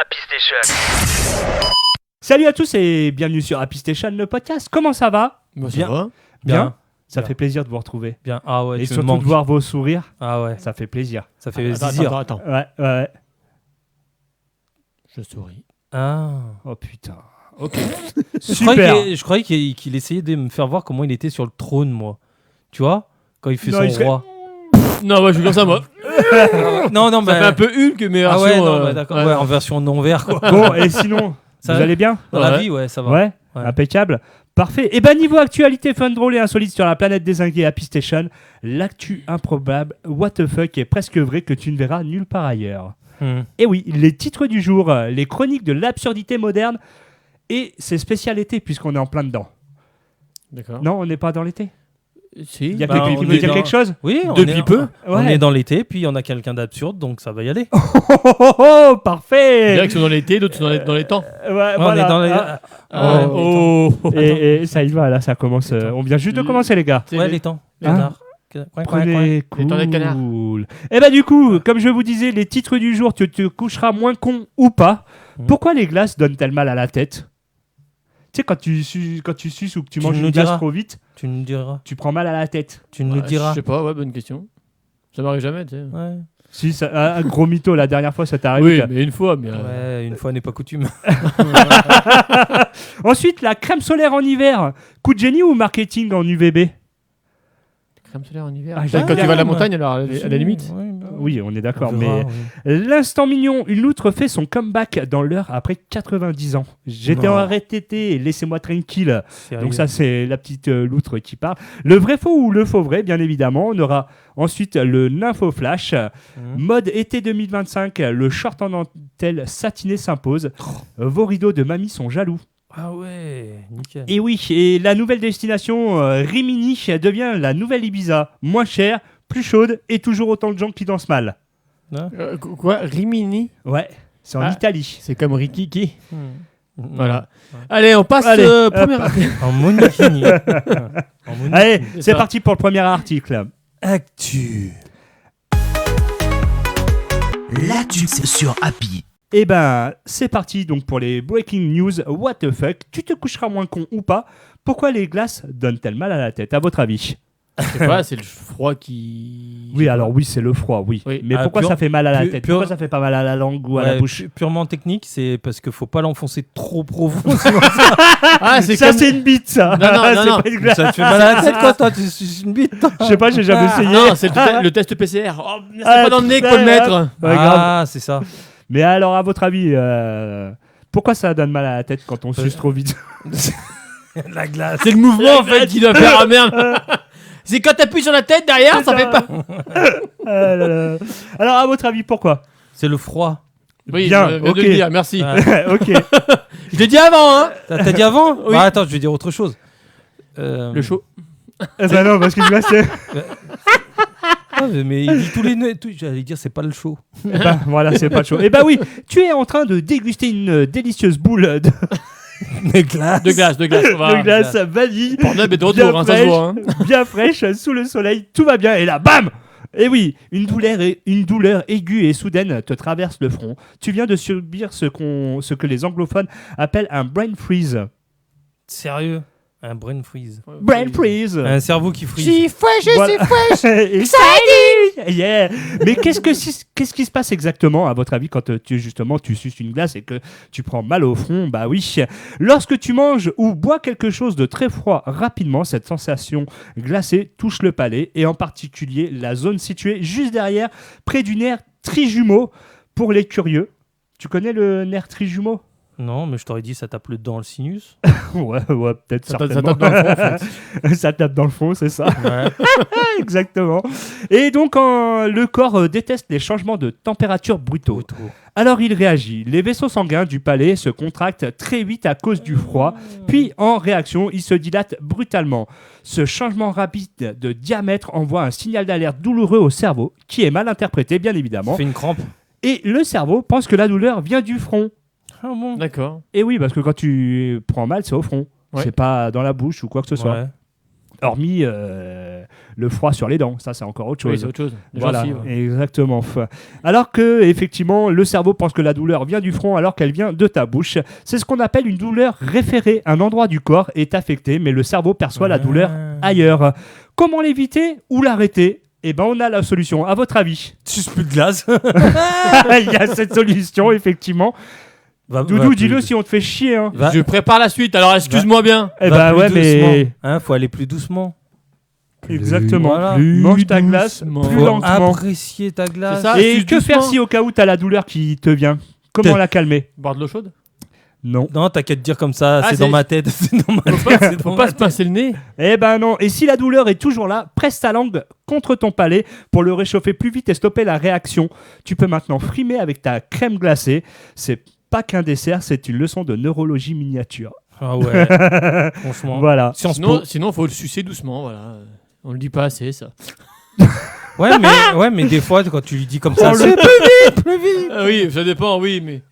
Happy Station. Salut à tous et bienvenue sur Happy Station, le podcast. Comment ça va? Bah, ça Bien. va. Bien. Ça Bien. fait plaisir de vous retrouver. Bien. Ah ouais, Et tu me surtout manques. de voir vos sourires. Ah ouais, Ça fait plaisir. ça fait Attends, zizir. attends. Ouais. Je souris. Ah. Oh putain. Ok. Je croyais qu'il essayait de me faire voir comment il était sur le trône, moi. Tu vois? Quand il fait Non, son il serait- roi. Non, ouais, je suis comme ça, moi. Non, Ça fait un peu Hulk, mais Ah ouais, version, non, bah, d'accord. Ouais, en version non vert, quoi. Bon, et sinon, Ça vous va allez bien? Dans la Ouais. vie, ouais, ça va. Ouais. Ouais. Impeccable. Parfait. Et ben niveau actualité fun, drôle et insolite sur la planète dézinguée Happy Station, l'actu improbable, what the fuck, est presque vrai que tu ne verras nulle part ailleurs. Et oui, les titres du jour, les chroniques de l'absurdité moderne et ses spécialités puisqu'on est en plein dedans. D'accord. Non, on n'est pas dans l'été. Si. Il y a Bah, quelqu'un qui on veut est dire dans- quelque chose? Oui, Depuis peu. On Ouais. est dans l'été, puis on a quelqu'un d'absurde, donc ça va y aller. Oh, parfait. Il y en a qui sont dans l'été, d'autres sont dans les temps. Ouais, On voilà. est dans les... Ah. Ah, Ouais, oh. Et ça y va, là, ça commence. On vient juste de commencer, les gars. C'est Ouais, les- les temps. les Canard. Prenez Les temps des canards. cool. Et bah du coup, comme je vous disais, les titres du jour, tu te coucheras moins con ou pas. Mhm. Pourquoi les glaces donnent-elles mal à la tête? Tu sais, quand tu suces ou que tu manges nous une glace diras. trop vite, Tu nous diras. tu prends mal à la tête. Tu nous Je diras. sais pas, ouais, bonne question. Ça m'arrive jamais, tu sais. Ouais. Si, un gros mytho, la dernière fois, ça t'est arrivé. Oui, mais une fois, mais. Ouais, une fois n'est pas coutume. Ensuite, la crème solaire en hiver. Coup de génie ou marketing en UVB? Crème solaire en hiver. Ah, Quand j'aime tu bien, vas à la moi. montagne, alors à la limite. Ouais, bah, Oui, on est d'accord, on mais... verra, oui. L'instant mignon, une loutre fait son comeback dans l'heure après 90 ans. J'étais Non. en RTT, laissez-moi tranquille. Sérieux. Donc ça, c'est la petite loutre qui parle. Le vrai faux ou le faux vrai, bien évidemment. On aura ensuite le nympho flash. Mode été 2025, le short en dentelle satiné s'impose. Vos rideaux de mamie sont jaloux. Ah ouais, nickel. Et oui, et la nouvelle destination Rimini devient la nouvelle Ibiza. Moins chère, plus chaude et toujours autant de gens qui dansent mal. Quoi Rimini. Ouais, c'est en Ah. Italie. C'est comme Rikiki. Voilà. Voilà. Allez, on passe Allez, première. En monokini. Allez, C'est c'est ça. parti pour le premier article. Actu. L'actu sur Happy. Eh ben, c'est parti donc pour les breaking news. What the fuck? Tu te coucheras moins con ou pas? Pourquoi les glaces donnent-elles mal à la tête, à votre avis? Je sais pas, c'est le froid qui. Oui, alors oui, c'est le froid, oui. Oui. Mais Ah, pourquoi pur- ça fait mal à la pur- tête? pur- Pourquoi ça fait pas mal à la langue ou à la Ouais, bouche? purement technique, c'est parce qu'il faut pas l'enfoncer trop profond. sinon Ah, c'est Ça, comme. c'est une bite, ça. Non, non, C'est non. pas une glace. ça te fait mal à la tête, quoi, toi. Tu suces une bite, toi. Je sais pas, j'ai jamais essayé. Non, c'est le test PCR. Oh, c'est Ah, pas dans le nez qu'il faut le putain. mettre. Ouais, grave. Ah, c'est ça. Mais alors, à votre avis, pourquoi ça donne mal à la tête quand on suce trop vite? La glace. C'est le mouvement en fait qui doit faire. Ah merde. C'est quand t'appuies sur la tête derrière, ça fait pas. Ah là là. Alors, à votre avis, pourquoi? C'est le froid. Oui, Bien, je viens ok. de le dire, merci. Ouais. Ok. Je l'ai dit avant, hein. T'as dit avant? Oui. Bah, attends, je vais dire autre chose. Le chaud. Bah non, parce que une glace, c'est... Ah, mais il dit tous les nœuds. J'allais dire, c'est pas le chaud. Bah, voilà, c'est pas chaud. Et bah oui, tu es en train de déguster une délicieuse boule de, Des glaces. De glace. de glace vanille, Pornhub est de bien retour, hein, ça se fraîche, voit. Hein. bien fraîche, sous le soleil, tout va bien. Et là, bam! Et oui, une douleur aiguë et soudaine te traverse le front. Tu viens de subir ce que les anglophones appellent un brain freeze. Sérieux? Un brain freeze. Brain freeze. Un cerveau qui freeze. Si fraîche, Voilà. c'est fraîche. Exciting! Yeah. Mais qu'est-ce qui se passe exactement, à votre avis, quand tu suces une glace et que tu prends mal au front? Bah oui. Lorsque tu manges ou bois quelque chose de très froid rapidement, cette sensation glacée touche le palais et en particulier la zone située juste derrière, près du nerf trijumeau. Pour les curieux, tu connais le nerf trijumeau? Non, mais je t'aurais dit, ça tape le dans le sinus. Ouais, peut-être Ça certainement. tape dans le fond, en fait. Ça tape dans le fond, c'est ça. Ouais. Exactement. Et donc, le corps déteste les changements de température brutaux. Alors, il réagit. Les vaisseaux sanguins du palais se contractent très vite à cause du froid. Puis, en réaction, ils se dilatent brutalement. Ce changement rapide de diamètre envoie un signal d'alerte douloureux au cerveau, qui est mal interprété, bien évidemment. Fait une crampe. Et le cerveau pense que la douleur vient du front. Ah bon? D'accord. Et oui, parce que quand tu prends mal, c'est au front. Ouais. C'est pas dans la bouche ou quoi que ce soit. Ouais. Hormis le froid sur les dents, ça c'est encore autre chose. Oui, c'est autre chose. Les Voilà, gencives, ouais. exactement. Alors que, effectivement, le cerveau pense que la douleur vient du front alors qu'elle vient de ta bouche. C'est ce qu'on appelle une douleur référée. Un endroit du corps est affecté, mais le cerveau perçoit la douleur ailleurs. Comment l'éviter ou l'arrêter ? Eh ben, on a la solution. À votre avis ? Suce plus de glace. Il y a cette solution, effectivement. Doudou, dis-le si on te fait chier. Hein. Va- Je prépare la suite, alors excuse-moi bien. Eh Va ben plus ouais, mais... doucement. Hein, faut aller plus doucement. Exactement. Voilà. Plus mange ta glace doucement. plus Faut lentement. apprécier ta glace. C'est ça. Et suce que doucement. faire si au cas où t'as la douleur qui te vient ? Comment la calmer ? Boire de l'eau chaude. Non. Non, t'as qu'à te dire comme ça, Ah, c'est c'est- dans ma tête. C'est dans ma tête. Faut pas se pincer le nez. Eh ben non. Et si la douleur est toujours là, presse ta langue contre ton palais pour le réchauffer plus vite et stopper la réaction. Tu peux maintenant frimer avec ta crème glacée. C'est pas qu'un dessert, c'est une leçon de neurologie miniature. Ah ouais, franchement. Voilà. Sciences Po. Sinon, faut le sucer doucement, voilà. On le dit pas assez, ça. Ouais, mais des fois, quand tu lui dis comme ça, Oh, c'est plus vite. Ah oui, ça dépend, oui, mais.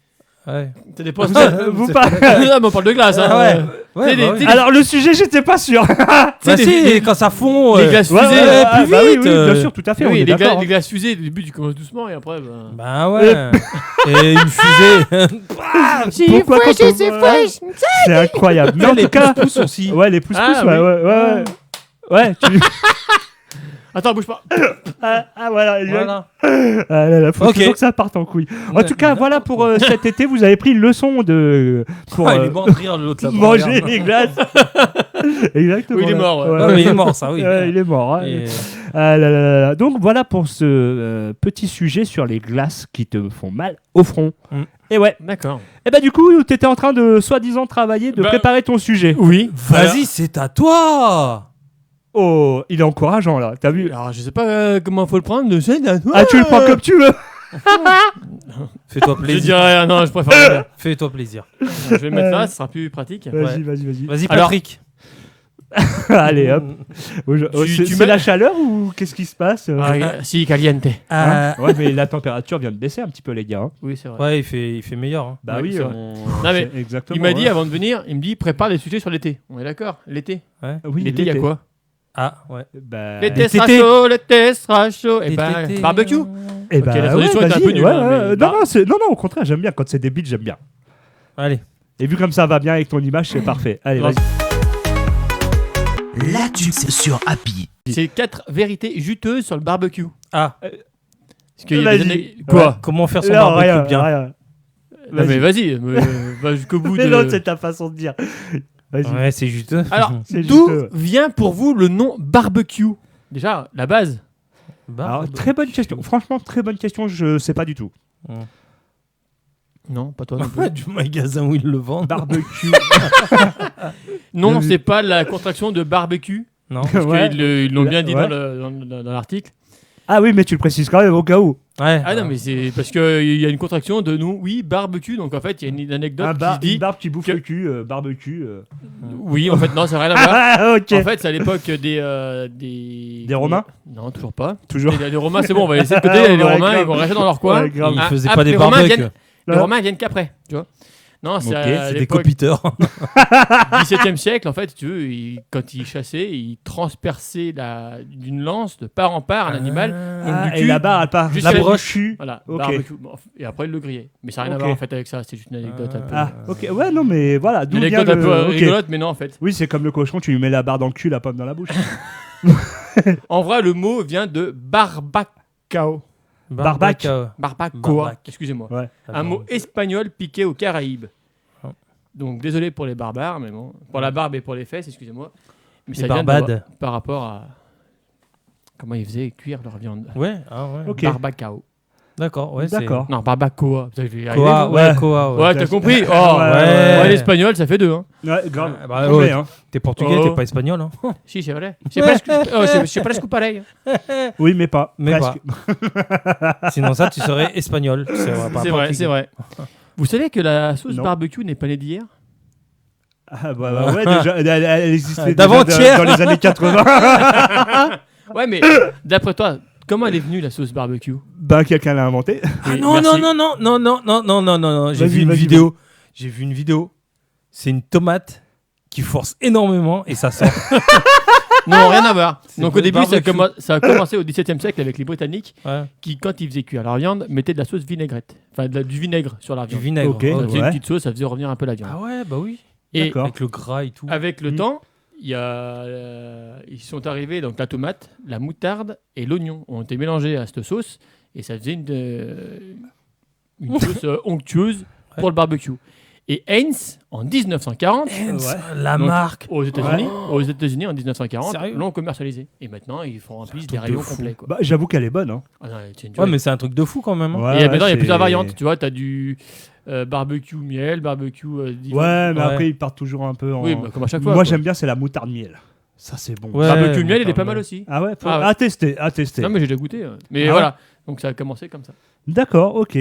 Ouais. Ça dépend. Vous pas... Ah, mais on parle de glace, hein. Ah ouais. Ouais, Tu sais, bah les- oui. Alors le sujet, j'étais pas sûr. Bah des- si, des- quand ça fond. les glaces Ouais, fusées. ouais, plus bah oui, vite, oui, bien sûr, tout à fait. on Oui, est les, d'accord, les glaces fusées, au début, tu commences doucement et après. Bah... Bah ouais. Et une fusée. Pourquoi quand on- Ouais, c'est incroyable. Mais en les tout cas, pouces aussi. ouais, les pouces-pouces, Ah, ouais, oui. ouais. Ouais, tu... Attends, bouge pas. voilà. Voilà. Ah là là, faut Ok. toujours que ça parte en couille. En Ouais. tout cas, voilà pour cet été, vous avez pris une leçon de pour Ah, il est mort de rire, l'autre là. manger regarde. les glaces. Exactement. Oui, il est là. mort, ouais. Ah, mais il est mort, ça, oui. Ouais, il est mort. hein. Et- Ah là là là là. Donc voilà pour ce petit sujet sur les glaces qui te font mal au front. Mm. Et ouais. D'accord. Et bah du coup, t'étais en train de soi-disant travailler, de Bah, préparer ton sujet. Oui. Vas-y, c'est à toi. Oh, il est encourageant là. T'as vu? Alors, je sais pas comment faut le prendre. De scène, là. Ah, tu le prends comme tu veux. Fais-toi Je plaisir. dirais, ah non, je préfère. le faire. Fais-toi plaisir. Je vais le mettre là, ce sera plus pratique. Vas-y, vas-y. Vas-y, Alors- Patrick. Allez, hop. C'est tu c'est mets- la chaleur ou qu'est-ce qui se passe Si, caliente. Hein Ouais, mais la température vient de baisser un petit peu, les gars. hein. Oui, c'est vrai. Ouais, il fait meilleur. Hein. Bah Oui, oui, c'est vrai. Non, mais c'est exactement. Il m'a dit ouais. avant de venir, il me dit prépare des sujets sur l'été. On est d'accord? L'été. Oui, L'été, il y a quoi? Ah, ouais. Bah, L'été sera chaud, l'été sera chaud. Et ben, L'été. barbecue. Eh Ok, bah, la solution est un vas-y, peu nulle, ouais, hein, ouais. mais- Non, non, au contraire, j'aime bien. Quand c'est débile, j'aime bien. Allez. Et vu comme ça va bien avec ton image, c'est parfait. Allez, Ouais. vas-y. La tuxe sur Happy. C'est 4 vérités juteuses sur le barbecue. Ah, Parce qu'il y a des Vas-y. années- Quoi? comment faire son Non, barbecue rien, bien. rien. Non, mais vas-y, va jusqu'au bout Mais de. l'autre, c'est ta façon de dire. Vas-y. Ouais, c'est juteux. Alors, C'est d'où juteux. vient pour vous le nom barbecue? Déjà, la base. Alors, très bonne question. Franchement, très bonne question. Je sais pas du tout. Non, pas toi non plus. Du magasin où ils le vendent. Barbecue. Non, c'est pas la contraction de barbecue. Non. Parce Ouais. qu'ils l'ont bien dit Ouais. dans l'article. Ah oui, mais tu le précises quand même au cas où. Ouais. Ah non, mais c'est parce qu'il y a une contraction de nous, oui, barbecue. Donc en fait, il y a une anecdote qui se Une dit. barbe qui bouffe que- le cul, barbecue. Oui, en fait, non, ça n'a rien à voir. Ah, ok. En fait, c'est à l'époque des Romains. Non, toujours pas. Toujours. Les Romains, c'est bon, on va laisser de côté. Ah, les ouais, Romains, grave. ils vont rester dans leur coin. Ouais, grave. Ils Ah, faisaient ah, pas des les Romains barbecues. viennent- Les Romains viennent qu'après, tu vois. Non, c'est Ok, à C'est des l'époque copiteurs. 17e siècle, en fait, si tu veux, quand ils chassaient, ils transperçaient d'une lance de part en part un animal. Ah, du et cul là-bas, elle part. jusqu'à La la broche. Cul. Voilà, Ok. barbecue. Bon, et après, ils le grillaient. Mais ça n'a rien Ok. à voir en fait avec ça, c'est juste une anecdote un peu. Ah, ok. Ouais, non, mais voilà. D'où Une vient anecdote un peu le... ok. rigolote, mais non, en fait. Oui, c'est comme le cochon, tu lui mets la barre dans le cul, la pomme dans la bouche. En vrai, le mot vient de barbacao. Barbac. Barbacoa, Barbac. excusez-moi. Ouais. Un mot espagnol piqué aux Caraïbes. Oh. Donc, désolé pour les barbares, mais bon. Pour la barbe et pour les fesses, excusez-moi. Mais Les ça vient de- barbades. par rapport à comment ils faisaient cuire leur viande. Ouais, ah ouais. Ok. Barbacao. D'accord, ouais. D'accord. Non, barbacoa. Putain, je vais y arriver, Koa, vous. ouais, Koa, ouais. Ouais, t'as compris. Oh, Ouais. ouais, l'espagnol, ça fait 2. Hein. Ouais, grave. Ah, bah, Complet, ouais. hein. T'es portugais, Oh. t'es pas espagnol. Hein. Si, c'est vrai. C'est presque, c'est presque pareil. Oui, mais pas. Mais Presque. Sinon, ça, tu serais espagnol. Tu serais pas C'est vrai, portugais. c'est vrai. Vous savez que la sauce Non. barbecue n'est pas née d'hier? Ah, bah, ouais, déjà, elle existait déjà D'avant-hier. dans les années 80. Ouais, mais d'après toi, comment elle est venue la sauce barbecue? Ben, quelqu'un l'a inventé. Oui, Non, merci. non. J'ai Vas-y, vu une vas-y, vidéo. J'ai vu une vidéo. C'est une tomate qui force énormément et ça sort. Non, rien à voir. C'est Donc bon, au début, barbecue. ça a commencé au XVIIe siècle avec les Britanniques Ouais. qui, quand ils faisaient cuire leur viande, mettaient de la sauce vinaigrette. Enfin, du vinaigre sur la Du viande. vinaigre. Ok. Ça ouais. faisait Ouais. une petite sauce, ça faisait revenir un peu la viande. Ah ouais, bah oui. Et D'accord. Avec le gras et tout. avec le Mm. temps, ils sont arrivés, donc la tomate, la moutarde et l'oignon ont été mélangés à cette sauce et ça faisait une sauce onctueuse pour le barbecue. Et Heinz, en 1940, La donc, marque. aux États-Unis, en 1940, Sérieux l'ont commercialisé. Et maintenant, ils font remplissent des rayons complets. Quoi. Bah, j'avoue qu'elle est bonne. Hein. Ah non, c'est une Ouais, tuerie. mais c'est un truc de fou quand même. hein. Ouais, Et maintenant, il y a c'est- plusieurs variantes. Tu vois, tu as du barbecue miel, barbecue. différent. Ouais, mais Ouais. après, ils partent toujours un peu en. Oui, bah, comme à chaque fois. Moi, quoi. j'aime bien, c'est la moutarde miel. Ça, c'est bon. Ouais. Barbecue miel, il est moutarde pas mal miel. aussi. Ah ouais, Ah ouais. à tester, à tester. Non, mais j'ai déjà goûté. Mais Ah voilà. Donc ça a commencé comme ça. D'accord, ok.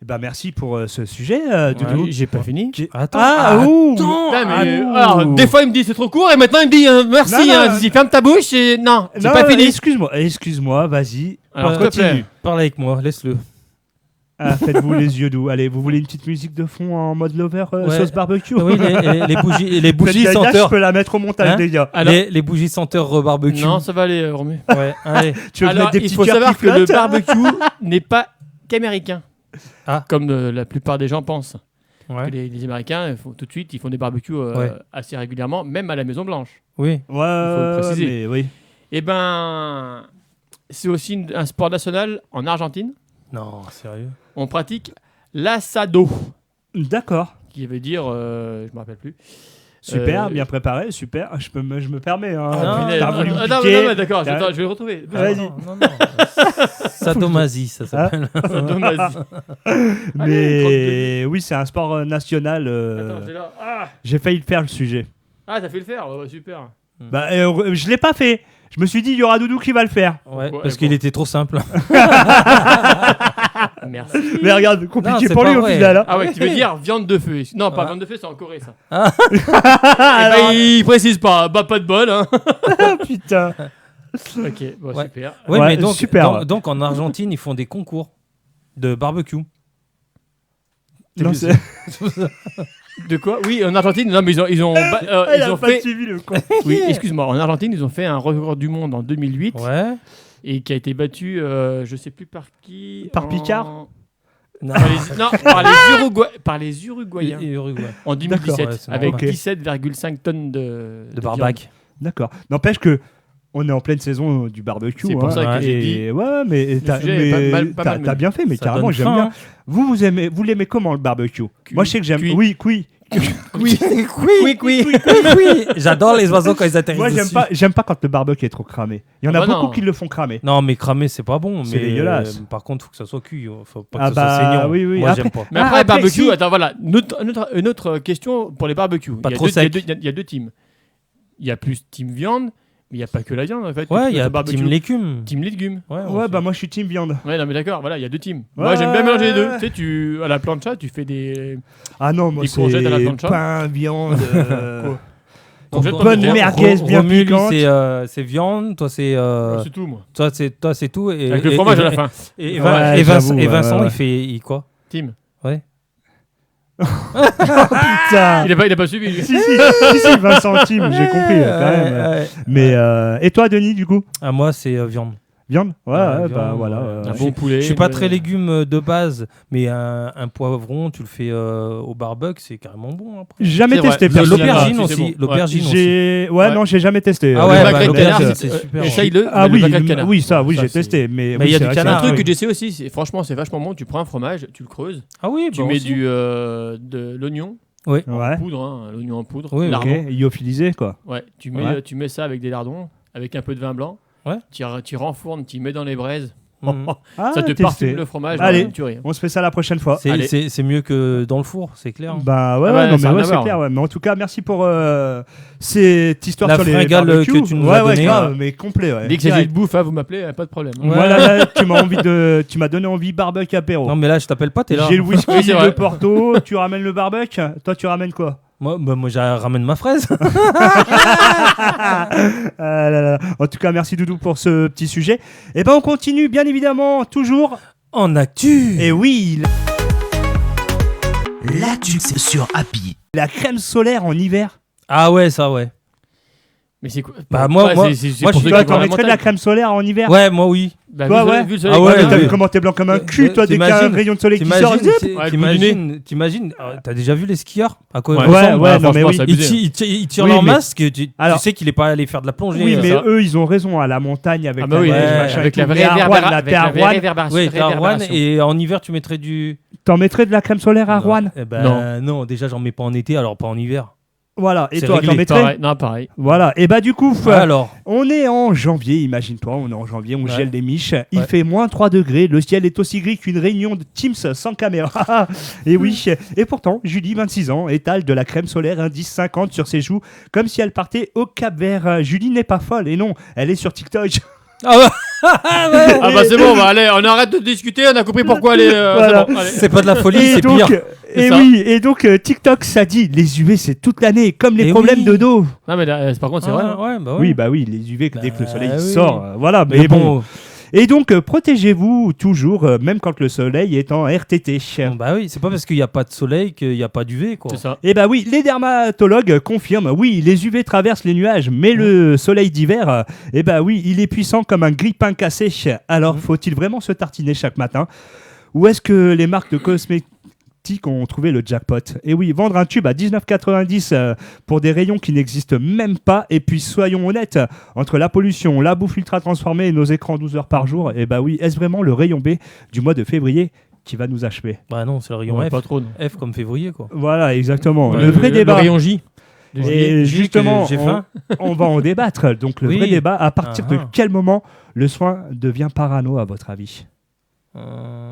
Bah, merci pour ce sujet, Doudou. Ouais, j'ai pas fini. Attends. Ah, ouh. Putain, mais, ouh. alors, des fois, il me dit c'est trop court et maintenant, il me dit merci. Non, non. Hein, dis, ferme ta bouche et non, c'est Non, pas fini. Excuse-moi, vas-y. Alors, Ouais, s'il te plaît. continue. Parle avec moi, laisse-le. Ah, faites-vous les yeux doux. Allez, vous voulez une petite musique de fond en mode lover, Ouais. sauce barbecue Oui, les bougies, les bougies Faites gaffe, je senteurs. peux la mettre au montage, Hein les gars. Alors- Les bougies senteurs barbecue. Non, ça va aller, Romu. Ouais, allez. Tu veux Alors, mettre des il petits faut cœurs savoir qui que le flottent barbecue n'est pas qu'américain. Ah. Comme la plupart des gens pensent. Ouais. Que les Américains, tout de suite, ils font des barbecues Ouais. assez régulièrement, même à la Maison Blanche. Oui. Ouais, le préciser. mais oui. Eh ben, c'est aussi un sport national en Argentine. Non, sérieux. On pratique l'assado, D'accord. qui veut dire, je me rappelle plus. Super, bien préparé, super. Je me permets. Hein. Ah, punaise. T'as voulu me non, piquer. non, d'accord, T'as- attends, je vais le retrouver. Vas-y. Non. Sadomasie, ça s'appelle. Dommage. Mais oui, c'est un sport national. Attends, j'ai là. Ah, J'ai failli le faire le sujet. t'as fait le faire, ouais, super. Bah, je l'ai pas fait. Je me suis dit, il y aura Doudou qui va le faire. Ouais, Ouais, parce bon. qu'il était trop simple. Merci. Mais regarde, compliqué c'est pour pas lui au vrai. final. Hein. Ah ouais, tu veux dire viande de feu. Non, pas Ah. viande de feu, c'est en Corée ça. Alors- Eh ben, il précise pas, bah pas de bol. Hein. Putain. Ok, bon, Ouais. super. Ouais, Ouais, mais donc, super. donc en Argentine, ils font des concours de barbecue. Non, c'est- De quoi? Oui, en Argentine, non, mais ils ont Elle a pas fait. suivi le con. Oui, excuse-moi. En Argentine, ils ont fait un record du monde en 2008 Ouais. et qui a été battu, je sais plus par qui. Par Picard Non. Par les Uruguayens Et Uruguay. en 2017 D'accord, ouais, c'est avec normal. 17,5 tonnes de De barbac. D'accord. N'empêche que on est en pleine saison du barbecue. C'est pour ça que j'ai Et ouais, mais t'as sujet est pas mal t'as mené. bien fait, mais Ça carrément, donne j'aime faim, bien. hein. Vous l'aimez comment le barbecue? Cuit. Moi, je sais que j'aime. Cuit. Oui, cuit. Oui, oui. J'adore les oiseaux quand ils atterrissent Moi, dessus. j'aime pas quand le barbecue est trop cramé. Il y en Ah a bah beaucoup non. qui le font cramer. Non, mais cramer, c'est pas bon. C'est mais, dégueulasse. par contre, faut que ça soit cuit. Faut pas Ah que ça soit bah, saignant. oui, oui. Moi, Après- j'aime pas. Mais Ah, après, après, barbecue, si. attends, voilà, une autre question pour les barbecues. Pas il y a trop deux, il y a sec. deux- il y a deux teams. Il y a plus team viande, mais il n'y a pas que la viande en fait. Ouais, Tu il y peux a faire barbecue. team légumes. Team légumes. Ouais, Ouais, bah moi, je suis team viande. Ouais, non, mais d'accord, voilà, il y a deux teams. Ouais. Moi, j'aime bien mélanger les deux. Tu sais, à la plancha, tu fais des. Ah non, moi, Les courgettes à la c'est plancha. pain, viande. Quoi Donc, Bonne bonne merguez bien Romu, lui, piquante. c'est viande. Toi, c'est C'est tout, moi. toi, c'est tout. Et, Avec le et- fromage et- à la fin. Et, Ouais, et Vincent, j'avoue, et Vincent, ouais. il quoi? Team. Putain. Il a pas suivi, lui. Si, 20 centimes, j'ai compris, quand même. Ouais. Mais, et toi, Denis, du coup? Ah, moi, c'est viande. Viande? Ouais, Ouais, ouais, bah viande, voilà. ouais. Un bon poulet. Je suis pas mais- très légumes de base, mais un poivron, tu le fais au barbecue, c'est carrément bon après. Jamais C'est vrai. testé, De personnellement. L'aubergine Ah, c'est aussi. bon. L'aubergine aussi. Ouais, Ouais. non, j'ai jamais testé. Ah Le ouais, bacon bah, de canard, l'aubergine, c'est c'est super. Essaye-le. Ah mais le oui, bacon de canard. oui, ça, oui, Ça, j'ai c'est- testé. Mais Mais il y a du C'est un canard, truc ouais. que j'essaie aussi. Franchement, c'est vachement bon. Tu prends un fromage, tu le creuses, Ah oui, tu bah mets aussi. de l'oignon Ouais. en poudre, hein, l'oignon en poudre, Oui, lardon. Ok, lyophilisé, quoi. Ouais, tu Ouais. mets ça avec des lardons, avec un peu de vin blanc. Ouais. Tu renfournes, tu mets dans les braises. Mhm. Ah, Ça te testé. parfume le fromage. Allez. dans une tuerie. On se fait ça la prochaine fois. Allez. C'est mieux que dans le four, c'est clair. Bah ouais, Ah bah, non, ça a mais rien ouais, à c'est voir. clair. Ouais. Mais en tout cas, merci pour cette histoire La sur les fringale barbecues. que tu nous ouais, as ouais, donnée. grave, mais complet. Ouais. Dès que s'agit Direct. de bouffe, hein, vous m'appelez, pas de problème. Ouais. Voilà, là, tu m'as donné envie barbecue apéro. Non, mais là, je t'appelle pas, t'es là. J'ai le whisky Oui, c'est de vrai. Porto, tu ramènes le barbecue, toi tu ramènes quoi? Moi, je ramène ma fraise. Ah là là. En tout cas, merci Doudou pour ce petit sujet. Et ben on continue bien évidemment, toujours. En actu. Et oui, L'actu sur Happy. la crème solaire en hiver. Ah ouais, ça, ouais. Mais c'est quoi Bah, moi, c'est moi, pour ceux Toi, qui vont à t'en la mettrais de la montagne. crème solaire en hiver? Ouais, moi oui. Bah, Toi, vu le- ouais. vu le soleil Ah qui ouais, va bien, T'as- Comment t'es blanc comme un cul, toi, dès qu'il y a un rayon de soleil qui sort. T'imagines, t'as déjà vu les skieurs à quoi ils Ouais, ressemblent ouais, non, mais franchement, oui. c'est Ils, abusé. ils tirent Oui, leur mais- masque, tu Alors- sais qu'il est pas allé faire de la plongée. Oui, mais ça. eux, ils ont raison, à la montagne avec Ah bah la oui, neige, ouais, machin et avec tout. la Mais à Rouen, là, avec t'es à la Rouen, réverbération. Oui, t'es à Rouen et en hiver tu mettrais du. t'en mettrais de la crème solaire à Non. Rouen? Eh ben, non, déjà j'en mets pas en été, alors pas en hiver. Voilà, et C'est toi, réglé. t'en mettrais? Pareil. Non, pareil. Voilà, et bah du coup, Alors, on est en janvier, imagine-toi, on est en janvier, on Ouais. gèle des miches, il Ouais. fait moins 3 degrés, le ciel est aussi gris qu'une réunion de Teams sans caméra. Et oui, et pourtant, Julie, 26 ans, étale de la crème solaire indice 50 sur ses joues, comme si elle partait au Cap-Vert. Julie n'est pas folle, et non, elle est sur TikTok. Ah bah c'est bon, bah, allez, on arrête de discuter, on a compris pourquoi elle est. Voilà. C'est bon, allez. c'est pas de la folie, Et c'est donc, pire. et ça. oui, et donc TikTok, ça dit, les UV, c'est toute l'année, comme les Et problèmes oui. de dos. Non, mais là, par contre, c'est vrai. hein. Ouais, bah ouais. Oui, bah oui, les UV, dès que le Bah soleil oui. sort, voilà, mais bon. Et donc, protégez-vous toujours, même quand le soleil est en RTT. Bah oui, c'est pas parce qu'il y a pas de soleil qu'il y a pas d'UV quoi. C'est ça. Eh bah oui, les dermatologues confirment, oui, les UV traversent les nuages, mais le soleil d'hiver, eh bah oui, il est puissant comme un grille-pain cassé. Alors, faut-il vraiment se tartiner chaque matin? Ou est-ce que les marques de cosmétiques ont trouvé le jackpot? Et oui, vendre un tube à 19,90 pour des rayons qui n'existent même pas, et puis soyons honnêtes, entre la pollution, la bouffe ultra transformée et nos écrans 12 heures par jour, eh bah oui, est-ce vraiment le rayon B du mois de février qui va nous achever? Bah non, c'est le rayon Ouais, F. pas trop. Non. F comme février quoi. Voilà, exactement. Ouais, Le vrai débat. Le rayon J. de juillet. Et Juillet justement, que j'ai faim. on va en débattre. Donc le Oui. vrai débat, à partir de Ah. quel moment le soin devient parano à votre avis?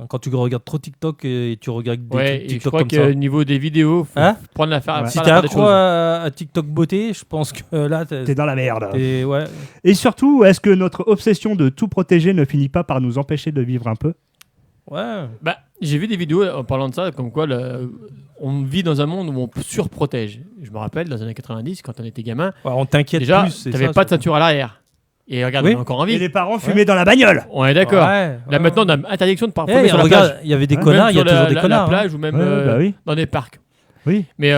Quand tu regardes trop TikTok et tu regardes des Ouais, trucs et je TikTok crois comme que ça. au niveau des vidéos, faut Hein prendre la faire. Ouais. Si faire t'es la part des accro choses. à TikTok beauté, je pense que là T'es dans la merde. ouais. Et surtout, est-ce que notre obsession de tout protéger ne finit pas par nous empêcher de vivre un peu? Ouais. Bah, j'ai vu des vidéos en parlant de ça, comme quoi on vit dans un monde où on surprotège. Je me rappelle, dans les années 90, quand on était gamin, Ouais, on t'inquiète déjà, plus. c'est t'avais ça, pas de surtout. ceinture à l'arrière. Et regarde, Oui. on est encore en Et vie. les parents fumaient dans la bagnole. On est d'accord. Ouais, Là, ouais. maintenant, on a interdiction de parler Eh, sur la regarde, plage. il y avait des Hein, connards, il y a Même sur toujours des la connards. hein. plage ou même Ouais, bah oui. dans des parcs. Oui. Mais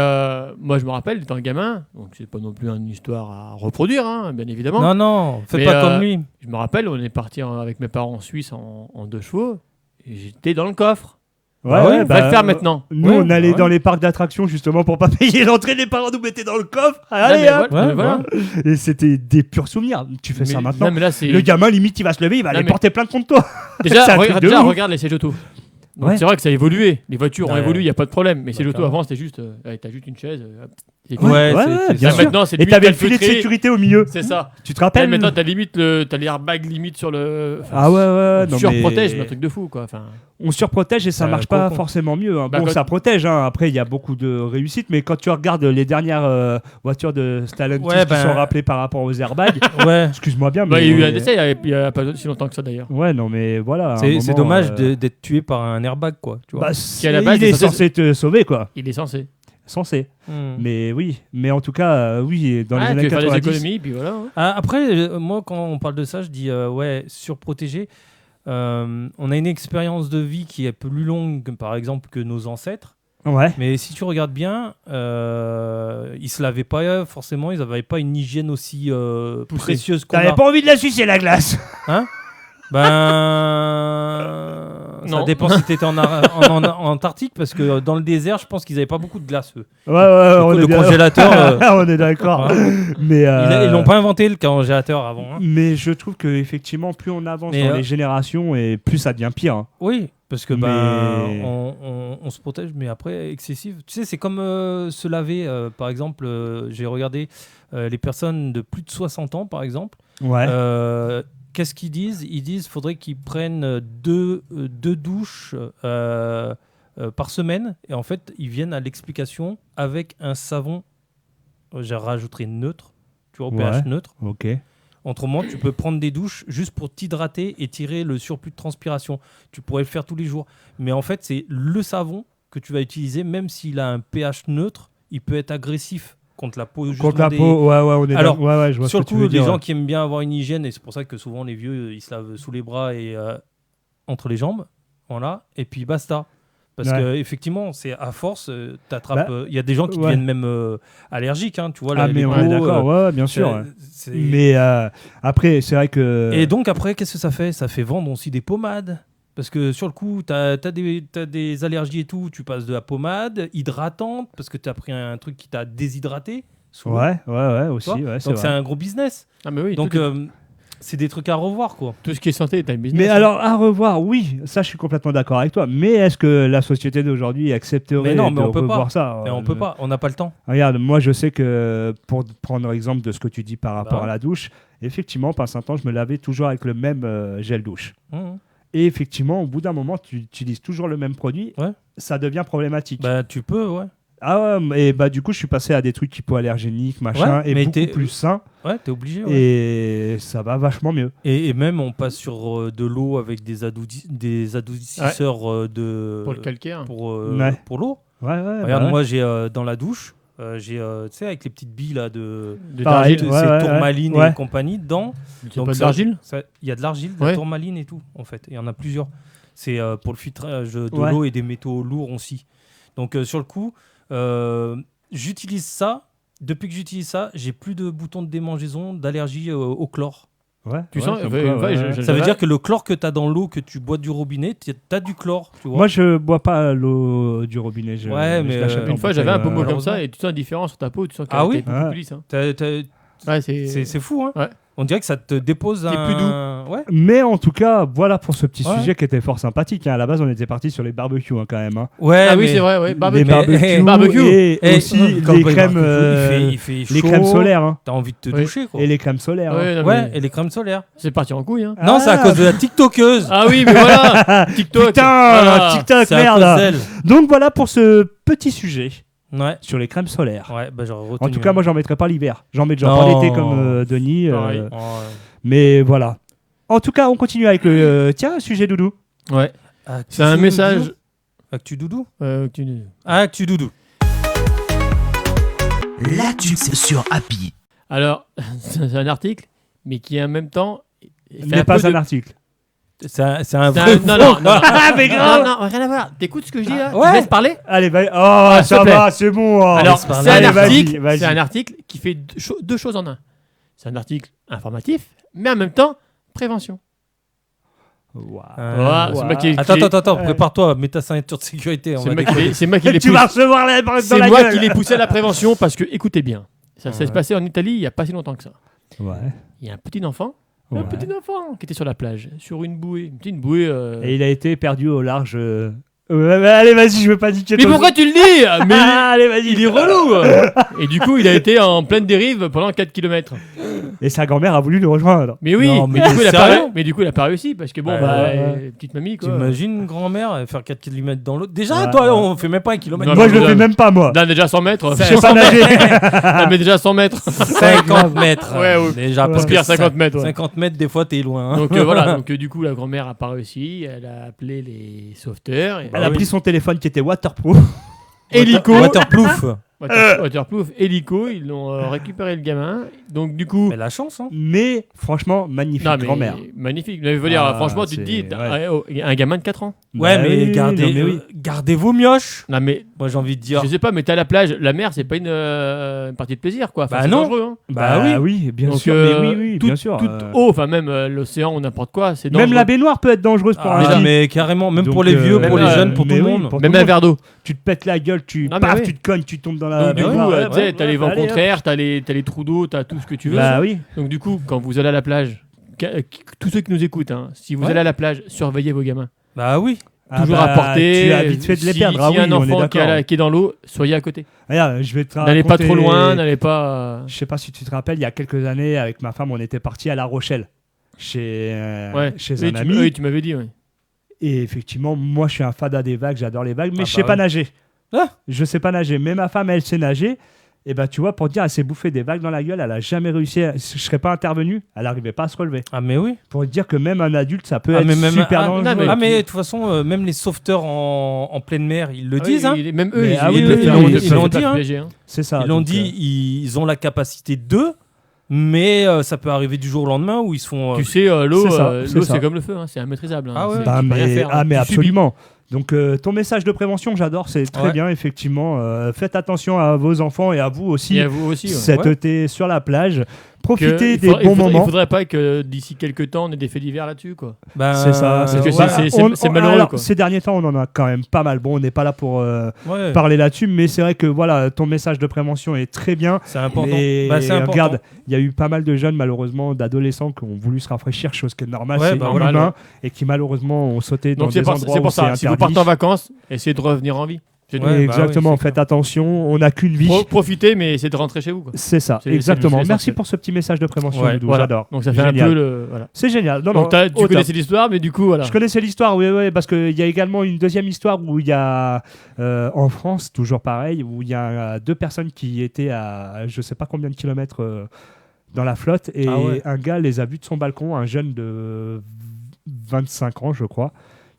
moi, je me rappelle, étant gamin, donc c'est pas non plus une histoire à reproduire, hein, bien évidemment. Non, non, fais Mais, pas comme lui. Je me rappelle, on est parti avec mes parents en Suisse en 2 chevaux. Et j'étais dans le coffre. Ouais, Ah ouais, On va le faire maintenant. Nous, Ouais, on allait ouais. dans les parcs d'attractions justement pour pas payer l'entrée. Les parents nous mettaient dans le coffre. Non, Allez, mais hop. voilà, Ouais, voilà. Et c'était des purs souvenirs. Tu fais ça Mais- maintenant. non, mais là, c'est. Le gamin, limite, il va se lever, il va Non, aller mais- porter plainte contre toi. Déjà, c'est un truc de ouf. regarde les sièges auto. Donc Ouais. c'est vrai que ça a évolué. Les voitures ont Ouais. évolué, il n'y a pas de problème. Mais sièges auto D'accord. avant, c'était juste. T'as juste une chaise. Hop, c'est Ouais, tout. Ouais, c'est bien Là, sûr. maintenant, c'est Et limite t'avais le filet de calfeutré. sécurité au milieu. C'est ça. Tu te Là, rappelles? maintenant, t'as limite t'as l'airbag limite sur le. Enfin, Ah ouais, ouais, non, on surprotège, mais- mais un truc de fou, quoi. Enfin, On surprotège et ça marche pas con. forcément mieux. Hein. Bah, Bon, quand- ça protège. Hein. Après, il y a beaucoup de réussite, mais quand tu regardes les dernières voitures de Stellantis Ouais, qui ben- sont rappelées par rapport aux airbags, Ouais. excuse-moi bien, bah, mais il y a eu un essai il y a pas si longtemps que ça d'ailleurs. Ouais, non, mais voilà. à un C'est moment, dommage d'être tué par un airbag, quoi. Tu vois. Bah, à la base il est est censé- censé te sauver, quoi. Il est censé. Censé. Hmm. Mais oui. Mais en tout cas, oui, dans les Ah, tu années veux faire des 90. économies, puis voilà. hein. Ah, après, moi, quand on parle de ça, je dis ouais, surprotéger. On a une expérience de vie qui est plus longue, par exemple, que nos ancêtres. Ouais. Mais si tu regardes bien, ils se lavaient pas forcément, ils n'avaient pas une hygiène aussi précieuse qu'on T'avais a. pas envie de la sucer, la glace. Ça Non. dépend si t'étais en Antarctique, parce que dans le désert, je pense qu'ils n'avaient pas beaucoup de glace, eux. Ouais, on Le est bien- congélateur, on est d'accord. Mais ils l'ont pas inventé, le congélateur, avant. hein. Mais je trouve que effectivement, plus on avance Mais, dans les générations, et plus ça devient pire. Hein. Oui, parce que Mais- on se protège, mais après, excessif. Tu sais, c'est comme se laver. Par exemple, j'ai regardé les personnes de plus de 60 ans, par exemple. Ouais. Qu'est-ce qu'ils disent? Ils disent qu'il faudrait qu'ils prennent deux douches par semaine. Et en fait, ils viennent à l'explication avec un savon, j'ai rajouté neutre, tu vois, au Ouais. pH neutre. Ok. Autrement, tu peux prendre des douches juste pour t'hydrater et tirer le surplus de transpiration. Tu pourrais le faire tous les jours. Mais en fait, c'est le savon que tu vas utiliser, même s'il a un pH neutre, il peut être agressif contre la peau. Contre la des- peau, ouais, on est Alors, ouais, je vois Sur ce le que tu coup, veux les dire. gens qui aiment bien avoir une hygiène, et c'est pour ça que souvent les vieux, ils se lavent sous les bras et entre les jambes. Voilà. Et puis basta. Parce Ouais. que effectivement, c'est à force, t'attrapes. Bah, Il y a des gens qui ouais. deviennent même allergiques, hein, tu vois. Ah, les mais on peaux, est d'accord, ouais, bien sûr. Ouais. c'est- Mais après, c'est vrai que. Et donc après, qu'est-ce que ça fait? Ça fait vendre aussi des pommades. Parce que sur le coup, t'as des allergies et tout, tu passes de la pommade hydratante, parce que t'as pris un truc qui t'a déshydraté. souvent, Ouais, tu aussi. vois. Ouais, Donc c'est un gros business. Ah, mais oui, Donc tout, c'est des trucs à revoir, quoi. tout ce qui est santé est un business. Mais alors, à revoir, oui, ça je suis complètement d'accord avec toi. Mais est-ce que la société d'aujourd'hui accepterait Mais non, mais de on peut revoir pas. ça Mais on peut pas, on n'a pas le temps. Regarde, moi je sais que, pour prendre l'exemple de ce que tu dis par rapport Bah. à la douche, effectivement, pendant un temps, je me lavais toujours avec le même gel douche. Mhm. Et effectivement, au bout d'un moment, tu utilises toujours le même produit, Ouais. ça devient problématique. Bah tu peux, ouais. Ah ouais, et bah du coup, je suis passé à des trucs hypoallergéniques, machin, Ouais, et mais beaucoup plus sains, Ouais, t'es obligé. Ouais. et ça va vachement mieux. Et même on passe sur de l'eau avec des adoucisseurs de Pour le calcaire. Ouais. pour l'eau. Ouais, Regarde, bah ouais. moi j'ai dans la douche, j'ai tu sais avec les petites billes là de Pareil, d'argile. ouais, c'est ouais, tourmaline ouais. et compagnie dedans. C'est Donc pas de ça- l'argile Il y a de l'argile, de la Ouais. tourmaline et tout en fait. Il y en a plusieurs. C'est pour le filtrage de Ouais. l'eau et des métaux lourds aussi. Donc sur le coup, j'utilise ça. Depuis que j'utilise ça, j'ai plus de boutons de démangeaison, d'allergie au chlore. Ouais, Tu ouais, sens comme ouais, quoi, ouais, ouais. Ça veut dire que le chlore que tu as dans l'eau que tu bois du robinet, tu as du chlore, tu vois. Moi, je bois pas l'eau du robinet. Ouais, mais, l'achète en Une fois, bouteille, j'avais un pommeau comme malheureusement. ça et tu sens la différence sur ta peau. Tu sens qu'elle Ah oui était beaucoup Ouais. plus lisse. Hein. T'as- Ouais, c'est fou, hein. Ouais. On dirait que ça te dépose C'est un... plus doux. Ouais. Mais en tout cas, voilà pour ce petit Ouais. sujet qui était fort sympathique. Hein. À la base, on était parti sur les barbecues hein, quand même. Hein. Ouais, Ah oui, mais- c'est vrai, ouais. Les Barbecue. barbecues, barbecue. et Eh, aussi quand les il crèmes, barbecue, il fait les chaud, crèmes solaires. Hein. T'as envie de te Oui. doucher, quoi. Et les crèmes solaires. hein. Ouais, non, Ouais, mais et les crèmes solaires. c'est parti en couille. Hein. Non, c'est à Ah, cause de la TikTokeuse. Ah oui, mais voilà. TikTok. Putain, Voilà. TikTok, C'est à merde. cause d'elle. Donc voilà pour ce petit sujet Ouais. sur les crèmes solaires. Ouais, bah j'aurais retenu. En tout cas, moi, j'en mettrais pas l'hiver. J'en mets déjà Non. pas l'été comme Denis. Pareil. Oh, Mais voilà. En tout cas, on continue avec le tiens, sujet doudou. Ouais. Actu C'est un message. Doudou. Actu Doudou. Tu- Actu Doudou. L'actu sur Happy. Alors, c'est un article, mais qui en même temps. fait N'est un pas peu un de- article. C'est un C'est vrai un- Non, non, non, non. Ah, mais grave. Non, non, rien à voir. T'écoutes ce que je dis là Ouais. Tu laisses parler Allez, oh, s'il te ça plaît. va, c'est bon. oh. Alors, laisse parler. c'est un Allez, article. vas-y. C'est un article qui fait deux choses en un. C'est un article informatif, mais en même temps prévention. Waouh. Voilà, c'est moi qui ai- Attends, Ouais. prépare-toi, mets ta ceinture de sécurité. on C'est va moi qui décoller. l'ai- c'est moi qui l'ai Tu poussé. vas recevoir la dans C'est la moi gueule. qui l'ai poussé à la prévention parce que, écoutez bien, ça s'est Ouais. passé en Italie il n'y a pas si longtemps que ça. Ouais. Il y a un petit enfant Ouais. qui était sur la plage, sur une bouée. Une petite bouée. Et il a été perdu au large. Allez, vas-y, je veux pas niquer Mais ton- pourquoi tu le dis Mais Allez, vas-y. il est relou Et du coup, il a été en pleine dérive pendant 4 km. Et sa grand-mère a voulu le rejoindre. Mais oui, Non, mais du coup, il a sérieux pas, mais du coup, il a pas réussi parce que bon, Ouais, ouais. petite mamie quoi. T'imagines une grand-mère faire 4 km dans l'eau. Déjà, Ouais, toi, ouais. on fait même pas 1 km. Non, Moi, non, je le non. fais même pas, moi. Non, déjà 100 mètres. Je sais pas nager. Non, mais déjà 100 mètres. 50 mètres. Ouais, ouais. Déjà, Ouais. parce Au que pire, 50 mètres. Ouais. 50 mètres, des fois, t'es loin. hein. Donc voilà, donc du coup, la grand-mère a pas réussi. Elle a appelé les sauveteurs. Et, Elle a pris son téléphone qui était waterproof. hélico. Waterproof. Waterproof, hélico. Ils l'ont récupéré le gamin. Donc du coup. Mais la chance, hein. Mais franchement, magnifique Non, mais grand-mère. magnifique. Je veux dire, Ah, franchement, tu te c'est- dis, ouais. un gamin de 4 ans. Ouais, Bah mais, oui, gardez, non, mais oui. gardez vos mioches. Non, mais Moi, j'ai envie de dire. je sais pas, mais t'es à la plage, la mer, c'est pas une partie de plaisir, quoi. Enfin, Bah c'est non. dangereux, hein. Bah oui, bien Donc, sûr. Mais oui, tout- bien sûr. Toute eau, enfin même l'océan ou n'importe quoi, c'est dangereux. Même la baignoire peut être dangereuse pour Ah, un déjà, petit. mais carrément, même Donc, pour les vieux, même pour les là, jeunes, pour tout mais le oui, monde. pour Même tout le un monde. verre d'eau. Tu te pètes la gueule, tu Ah, mais paf, oui. tu te cognes, tu tombes dans la Donc du coup, baignoire. tu sais, t'as les vents allez, hop. contraires, t'as les trous d'eau, t'as tout ce que tu veux. Bah oui. Donc du coup, quand vous allez à la plage, tous ceux qui nous écoutent, hein, si vous Ouais. allez à la plage, surveillez vos gamins. Bah oui. Toujours Ah à bah, portée. Tu as vite fait de les Si- perdre. Ah s'il y a oui, un on est enfant qui, d'accord. qui est dans l'eau, soyez à côté. Regarde, je vais te N'allez pas raconter- trop loin, n'allez pas. Je sais pas si tu te rappelles, il y a quelques années, avec ma femme, on était parti à La Rochelle, chez Oui, un ami. Oui, tu m'avais dit. Oui. Et effectivement, moi, je suis un fada des vagues, j'adore les vagues, mais Ah je sais bah pas ouais. nager. Ah. Je sais pas nager, mais ma femme, elle sait nager. Et bah, tu vois, pour te dire, elle s'est bouffée des vagues dans la gueule, elle a jamais réussi. Je serais pas intervenu, elle arrivait pas à se relever. Ah, mais oui. Pour te dire que même un adulte, ça peut Ah, être mais même- super ah, dangereux. non, mais- Ah, mais de toute façon, même les sauveteurs en pleine mer, ils le disent. hein. Même eux, Mais- ils ah oui, ils oui, le oui, font, oui, ils ils le l'ont font dit, pas hein. piéger, hein. C'est ça. Ils l'ont donc, dit, ils ont la capacité d'eux, mais ça peut arriver du jour au lendemain où ils se font. Tu sais, l'eau, c'est ça, l'eau, c'est ça. c'est comme le feu, hein, c'est immaîtrisable. hein. Ah ouais. C'est- Bah, tu peux rien mais, faire, ah, hein. mais Tu subis. absolument. Donc ton message de prévention, j'adore, c'est très bien, effectivement. Faites attention à vos enfants et à vous aussi. Et à vous aussi. Cet été sur la plage. Profitez des Il moments. faudrait pas que d'ici quelques temps on ait des faits divers là-dessus, quoi. C'est ça. Parce que c'est malheureux, alors, quoi. ces derniers temps, on en a quand même pas mal. Bon, on n'est pas là pour parler là-dessus, mais c'est vrai que voilà, ton message de prévention est très bien. C'est important. Et C'est important. regarde, il y a eu pas mal de jeunes, malheureusement, d'adolescents qui ont voulu se rafraîchir, chose qui est normale, Ouais, c'est normal, humain, et qui malheureusement ont sauté dans Donc des endroits c'est pour où c'est ça. Si vous interdit. partez en vacances, essayez de revenir en vie. C'est tout. Ouais, Exactement, oui, c'est faites attention, on n'a qu'une vie. Profitez, mais essayez de rentrer chez vous, quoi. C'est ça, C'est exactement. l'essentiel. Merci pour ce petit message de prévention, Ouais, Doudou, Voilà. j'adore. Donc ça fait Génial. un peu le. Voilà. C'est génial. Non, Donc non, tu connaissais l'histoire, mais du coup, voilà. Je connaissais l'histoire, oui, parce qu'il y a également une deuxième histoire où il y a, en France, toujours pareil, où il y a 2 personnes qui étaient à je sais pas combien de kilomètres dans la flotte, et un gars les a vus de son balcon, un jeune de 25 ans, je crois,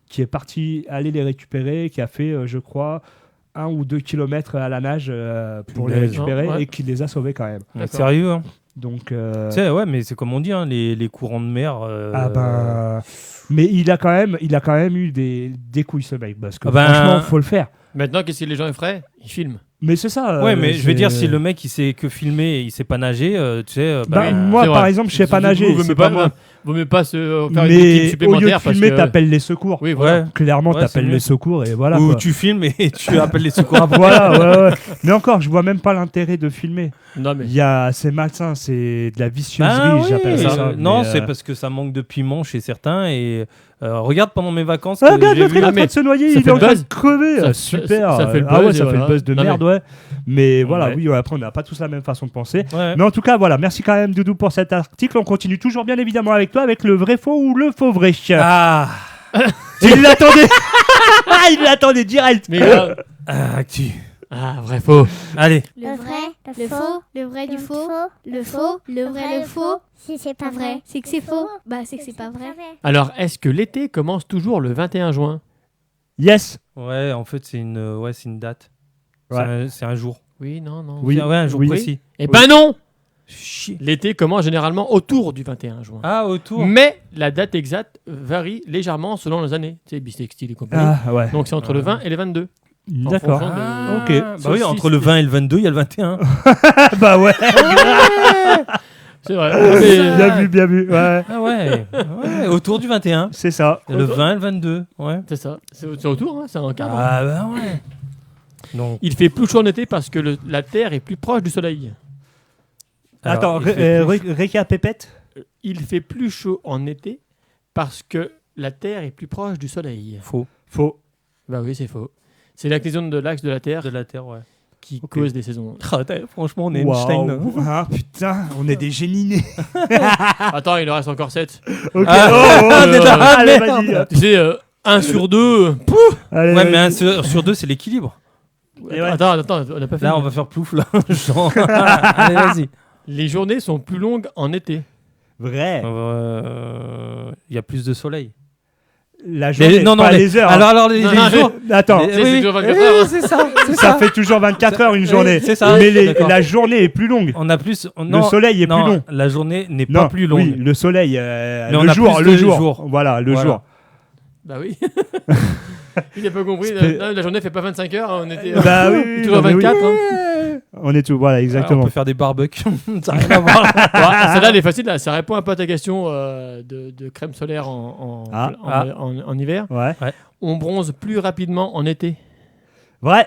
qui est parti aller les récupérer, qui a fait, je crois, 1 ou 2 kilomètres à la nage pour les Punaise. récupérer, Ouais. et qui les a sauvés quand même. Ouais, sérieux, hein. Donc, Ouais, mais c'est comme on dit, hein, les courants de mer. ah ben, mais il a quand même eu des couilles ce mec, parce que Ah ben, franchement, faut le faire. Maintenant, qu'est-ce que les gens feraient? Ils filment. Mais c'est ça. Ouais, mais je veux c'est- dire, si le mec il sait que filmer et il sait pas nager, tu sais. Bah, oui, moi, c'est par vrai. exemple, je sais pas nager. Vaut c'est mieux pas moi. vaut mieux pas se faire une équipe Mais au lieu de supplémentaire parce filmer, que. t'appelles les secours. Oui, voilà. Ouais. Clairement, Ouais, t'appelles c'est mieux. les secours et voilà. Ou quoi. tu filmes et tu appelles les secours après. Voilà, ouais. Mais encore, je vois même pas l'intérêt de filmer. Non, mais. C'est malsain, c'est de la vicieserie, Ah oui, j'appelle ça. non, mais, c'est parce que ça manque de piment chez certains. Et regarde pendant mes vacances. Ah, que regarde, j'ai l'autre, vu- il est en Ah, train mais de se noyer, ça il fait est en le train buzz. de crever. Ça- Super. ça fait le Ah ouais, buzz, ça et fait le voilà. buzz de Non, merde, ouais. Mais voilà, Ouais. oui, après, on n'a pas tous la même façon de penser. Ouais. Mais en tout cas, voilà, merci quand même, Doudou, pour cet article. On continue toujours bien évidemment avec toi, avec le vrai faux ou le faux vrai. Ah, Il l'attendait. Il l'attendait direct. Mais grave. actu. Ah, vrai, faux. Allez. Le vrai, le faux, le vrai du faux, le faux, le vrai, le faux. Si c'est pas Pas vrai, c'est que c'est faux. Bah, c'est que c'est pas vrai. Alors, est-ce que l'été commence toujours le 21 juin? Yes. Ouais, en fait, c'est une date. Ouais. C'est un jour. Oui, non, non. Oui. Ouais, un jour oui. précis. Eh ben non! Chier. L'été commence généralement autour du 21 juin. Ah, autour. Mais la date exacte varie légèrement selon les années. Tu sais, bissextile et compagnie. Ah ouais. Donc, c'est entre le 20 et le 22. D'accord. fonction de- Ah, Ok. Bah oui, entre le 20 et le 22, il y a le 21. Bah ouais. C'est vrai. Mais- Bien vu, bien vu. Ouais. Ah ouais, autour du 21. C'est ça. Le 20 et le 22. Ouais. C'est ça. C'est autour, hein, c'est un cadre. Ah bah ouais. Donc, Il fait plus chaud en été parce que la Terre est plus proche du Soleil. alors, Attends, il fait plus- Réca Pépette. Il fait plus chaud en été parce que la Terre est plus proche du Soleil. Faux. Faux. Bah oui, c'est faux. C'est l'inclinaison de l'axe de la Terre De la Terre, ouais. qui Ok. cause des saisons. Franchement, on est Waouh. Einstein. hein. Ah putain, on est des génies nés. Attends, il en reste encore 7. Ok. Ah, déjà, allez, merde. vas-y. Tu sais, 1 sur 2. Allez, Ouais, vas-y. mais 1 sur 2, c'est l'équilibre. Et ouais. Attends, on n'a pas fait. Là, on va faire plouf, là. Genre, allez, vas-y. Les journées sont plus longues en été. Vrai. Il y a plus de soleil. La journée, non, pas les- les heures. Alors, les Non, jours. Attends, Tu sais, c'est toujours 24 heures, hein. c'est ça. ça fait toujours 24 heures une journée. c'est ça, Mais d'accord. la journée est plus longue. On a plus. Le soleil est non, plus long. La journée n'est Non, pas plus longue. Oui, le soleil, Mais on le a jour, plus le de jour. jours. Voilà, le Voilà. jour. Bah oui. Il n'a pas compris. C'est- La journée fait pas 25 heures. On était Bah oui, toujours non, mais oui. 24. Hein. On est tout, voilà, On exactement. peut faire des barbecues. Ça n'a rien à voir. Ouais, celle-là, elle est facile. Là. Ça répond un peu à ta question de crème solaire en hiver. Ouais. On bronze plus rapidement en été. Vrai.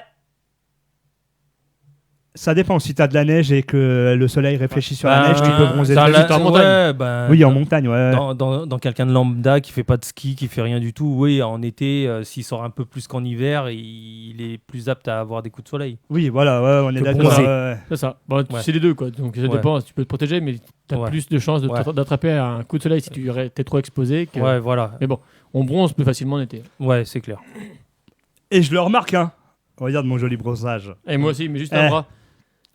Ça dépend. Si t'as de la neige et que le soleil réfléchit sur la neige, tu peux bronzer dans très la- vite. en montagne. ouais, ben, Oui, en montagne, ouais. Dans quelqu'un de lambda qui fait pas de ski, qui fait rien du tout, oui, en été, s'il sort un peu plus qu'en hiver, il est plus apte à avoir des coups de soleil. Oui, voilà, ouais, on est Que d'accord. bronzer. ouais. C'est ça. Bon, Ouais. c'est les deux, quoi. Donc ça Ouais. dépend. Tu peux te protéger, mais tu as Ouais. plus de chances Ouais. d'attraper un coup de soleil si tu es trop exposé. Que... Ouais, voilà. Mais bon, on bronze plus facilement en été. Ouais, c'est clair. Et je le remarque, hein. Regarde mon joli bronzage. Et moi aussi, mais juste un bras.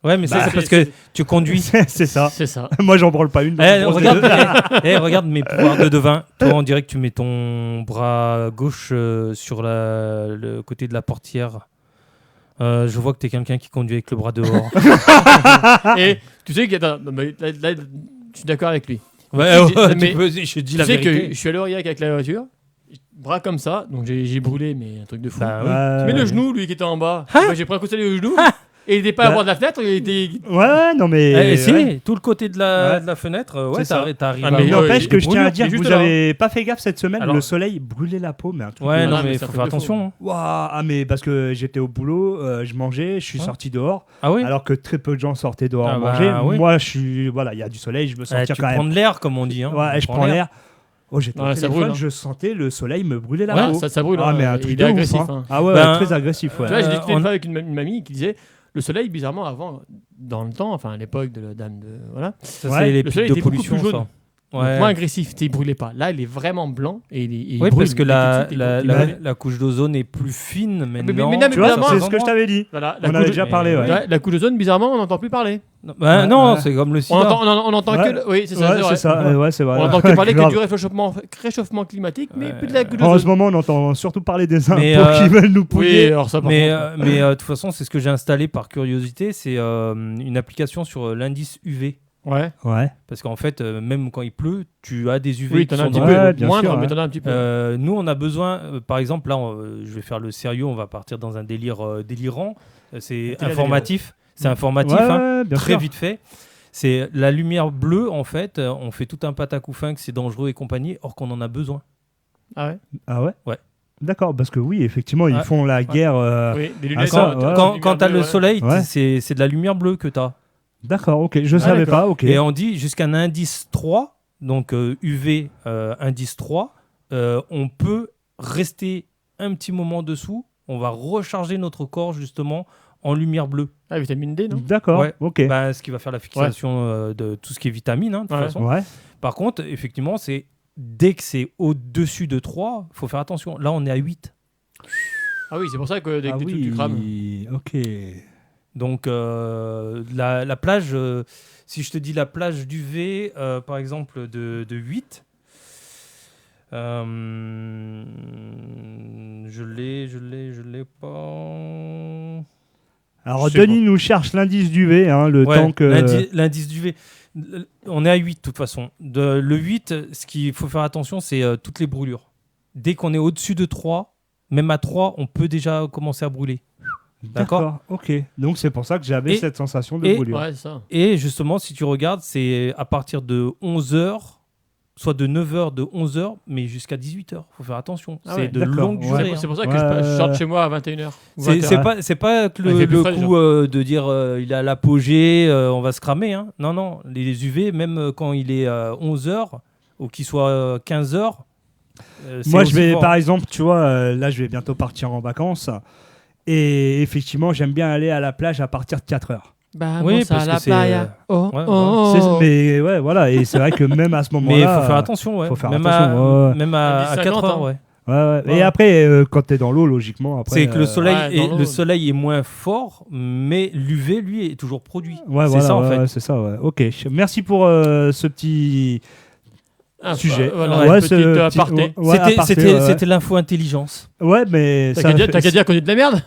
Ouais, mais ça, Bah, c'est parce que tu conduis. C'est ça. C'est ça. Moi, j'en branle pas une. donc Eh, je bronze les regarde, deux. regarde mes pouvoirs de devin. Toi, on dirait que tu mets ton bras gauche sur le côté de la portière. Je vois que tu es quelqu'un qui conduit avec le bras dehors. Et tu sais que attends, non, mais là, je suis d'accord avec lui. Ouais, Tu sais, ouais, mais tu peux- je dis Tu la sais vérité. que je suis allé au Aurillac avec la voiture. bras comme ça, donc j'ai brûlé, mais un truc de fou. Bah oui. Mais le genou, lui qui était en bas, moi, j'ai pris un coup de soleil au genou, et il n'était pas à Bah. voir de la fenêtre, il était. Ouais, non mais. Eh, si, ouais. tout le côté de la fenêtre, C'est ça. t'arrives Ah, à mais Il voir n'empêche des que je tiens à brûlures. dire mais que vous juste là. avez pas fait gaffe cette semaine, Alors- le soleil brûlait la peau, mais un truc. Ouais, de non, mais mais ça faut fait faire de fou. attention. Hein. Waouh, ah mais parce que j'étais au boulot, je mangeais, je suis Ouais. sorti dehors, Ah oui alors que très peu de gens sortaient dehors Ah bah, manger. oui. Moi, je suis, voilà, il y a du soleil, je me sens Tu quand prends même. de l'air, comme on dit. Hein. Ouais, je prends l'air. Oh, j'étais au Ouais, ça téléphone, brûle, hein. je sentais le soleil me brûler la Ouais, peau. ça brûle. Ah hein, mais un il truc est de ouf, agressif. hein. hein. Ah ouais, Ben, très agressif, ouais. Tu vois, j'ai discuté une on- fois avec une mamie qui disait le soleil, bizarrement, avant, dans le temps, enfin à l'époque de la dame de. Voilà, Ça, Ouais. c'est les le pics soleil de était beaucoup pollution. plus jaune. ça. donc Ouais. moins agressif, il brûlait pas. Là, il est vraiment blanc et il Oui, brûle. parce que Il est la, tout de suite, la, il la, brûle. la couche d'ozone est plus fine mais maintenant. non, mais Tu vois, bizarrement, c'est ce que je t'avais dit. Voilà, On avait déjà parlé, ouais. La couche d'ozone, bizarrement, on n'entend plus parler. Bah, non, Ouais. c'est comme le On sida. entend Ouais. que. Oui, c'est ça. Ouais, c'est c'est vrai. ça, ouais, c'est vrai. On entend que parler que Grave. du réchauffement climatique, mais Ouais. plus de la couche En ce d'ozone. moment, on entend surtout parler des impôts Mais, qui veulent nous Oui, pouiller. alors ça, par Mais contre. de toute façon, c'est ce que j'ai installé par curiosité. C'est une application sur l'indice UV. Ouais. Ouais. Parce qu'en fait, même quand il pleut, tu as des UV Oui, qui t'en as un sont petit dans Ouais, peu. bien Moindre, sûr, mais ouais. t'en as un petit peu. Nous, on a besoin, par exemple, là, je vais faire le sérieux, on va partir dans un délire délirant. C'est Délire informatif. C'est informatif, Ouais, hein, ouais, bien très sûr. vite fait. C'est la lumière bleue, en fait. On fait tout un patacoufin que c'est dangereux et compagnie, or qu'on en a besoin. Ah ouais. Ah ouais. Ouais. D'accord, parce que oui, effectivement, ils Ouais. font la guerre. Oui, des Ah, lunettes. ça, t'as ouais. une Quand tu as lumière le bleue, soleil, Ouais. c'est de la lumière bleue que tu as. D'accord, ok, je savais d'accord. pas, ok. Et on dit jusqu'à un indice 3, donc UV indice 3, on peut rester un petit moment dessous. On va recharger notre corps justement en lumière bleue. Ah, vitamine D, non D'accord, Ouais. ok. Ben, ce qui va faire la fixation de tout ce qui est vitamine, hein, de toute Ouais. façon. Ouais. Par contre, effectivement, c'est dès que c'est au-dessus de 3, il faut faire attention. Là, on est à 8. Ah oui, c'est pour ça que dès que Ah tu crames. oui, ok. Donc, la plage, si je te dis la plage d'UV, par exemple, de 8, je l'ai pas. Alors, Je sais Denis nous cherche l'indice d'UV, hein, le Ouais, temps que. l'indice d'UV. On est à 8 de toute façon. Le 8, ce qu'il faut faire attention, c'est toutes les brûlures. Dès qu'on est au-dessus de 3, même à 3, on peut déjà commencer à brûler. D'accord. Ok. Donc, c'est pour ça que j'avais Et- cette sensation de et- brûlure. Ouais, c'est ça. Et justement, si tu regardes, c'est à partir de 11h, soit de 9h, de 11h, mais jusqu'à 18h. Il faut faire attention. Ah c'est ouais, de d'accord. longue Ouais. durée. C'est hein. pour ça que Ouais. je sorte chez moi à 21h. C'est pas que Ah, il fait plus le frais, coup de dire il est à l'apogée, on va se cramer. Hein. Non, non, les UV, même quand il est 11h ou qu'il soit 15h. Moi, je vais, par exemple, tu vois, là, je vais bientôt partir en vacances. Et effectivement, j'aime bien aller à la plage à partir de 4 heures. Oui, parce que c'est. Oh, ouais, Mais ouais, voilà. Et c'est vrai que même à ce Mais moment-là. il faut faire attention, ouais. faut faire même attention, ouais. même À à 10, 4 50, heures, hein. ouais. Ouais, ouais. Ouais. Et après, quand t'es dans l'eau, logiquement, après. C'est que le soleil, ouais, dans l'eau. le soleil est moins fort, mais l'UV, lui, est toujours produit. Ouais, c'est voilà, ça, en ouais, fait. ouais, c'est ça, ouais. Ok. Merci pour ce petit sujet. Voilà, Ouais, une ce petite petit- aparté. ouais, aparté, ouais, ouais. C'était l'info intelligence. Ouais, mais T'as ça qu'à dire- fait- t'as qu'à dire qu'on est de la merde.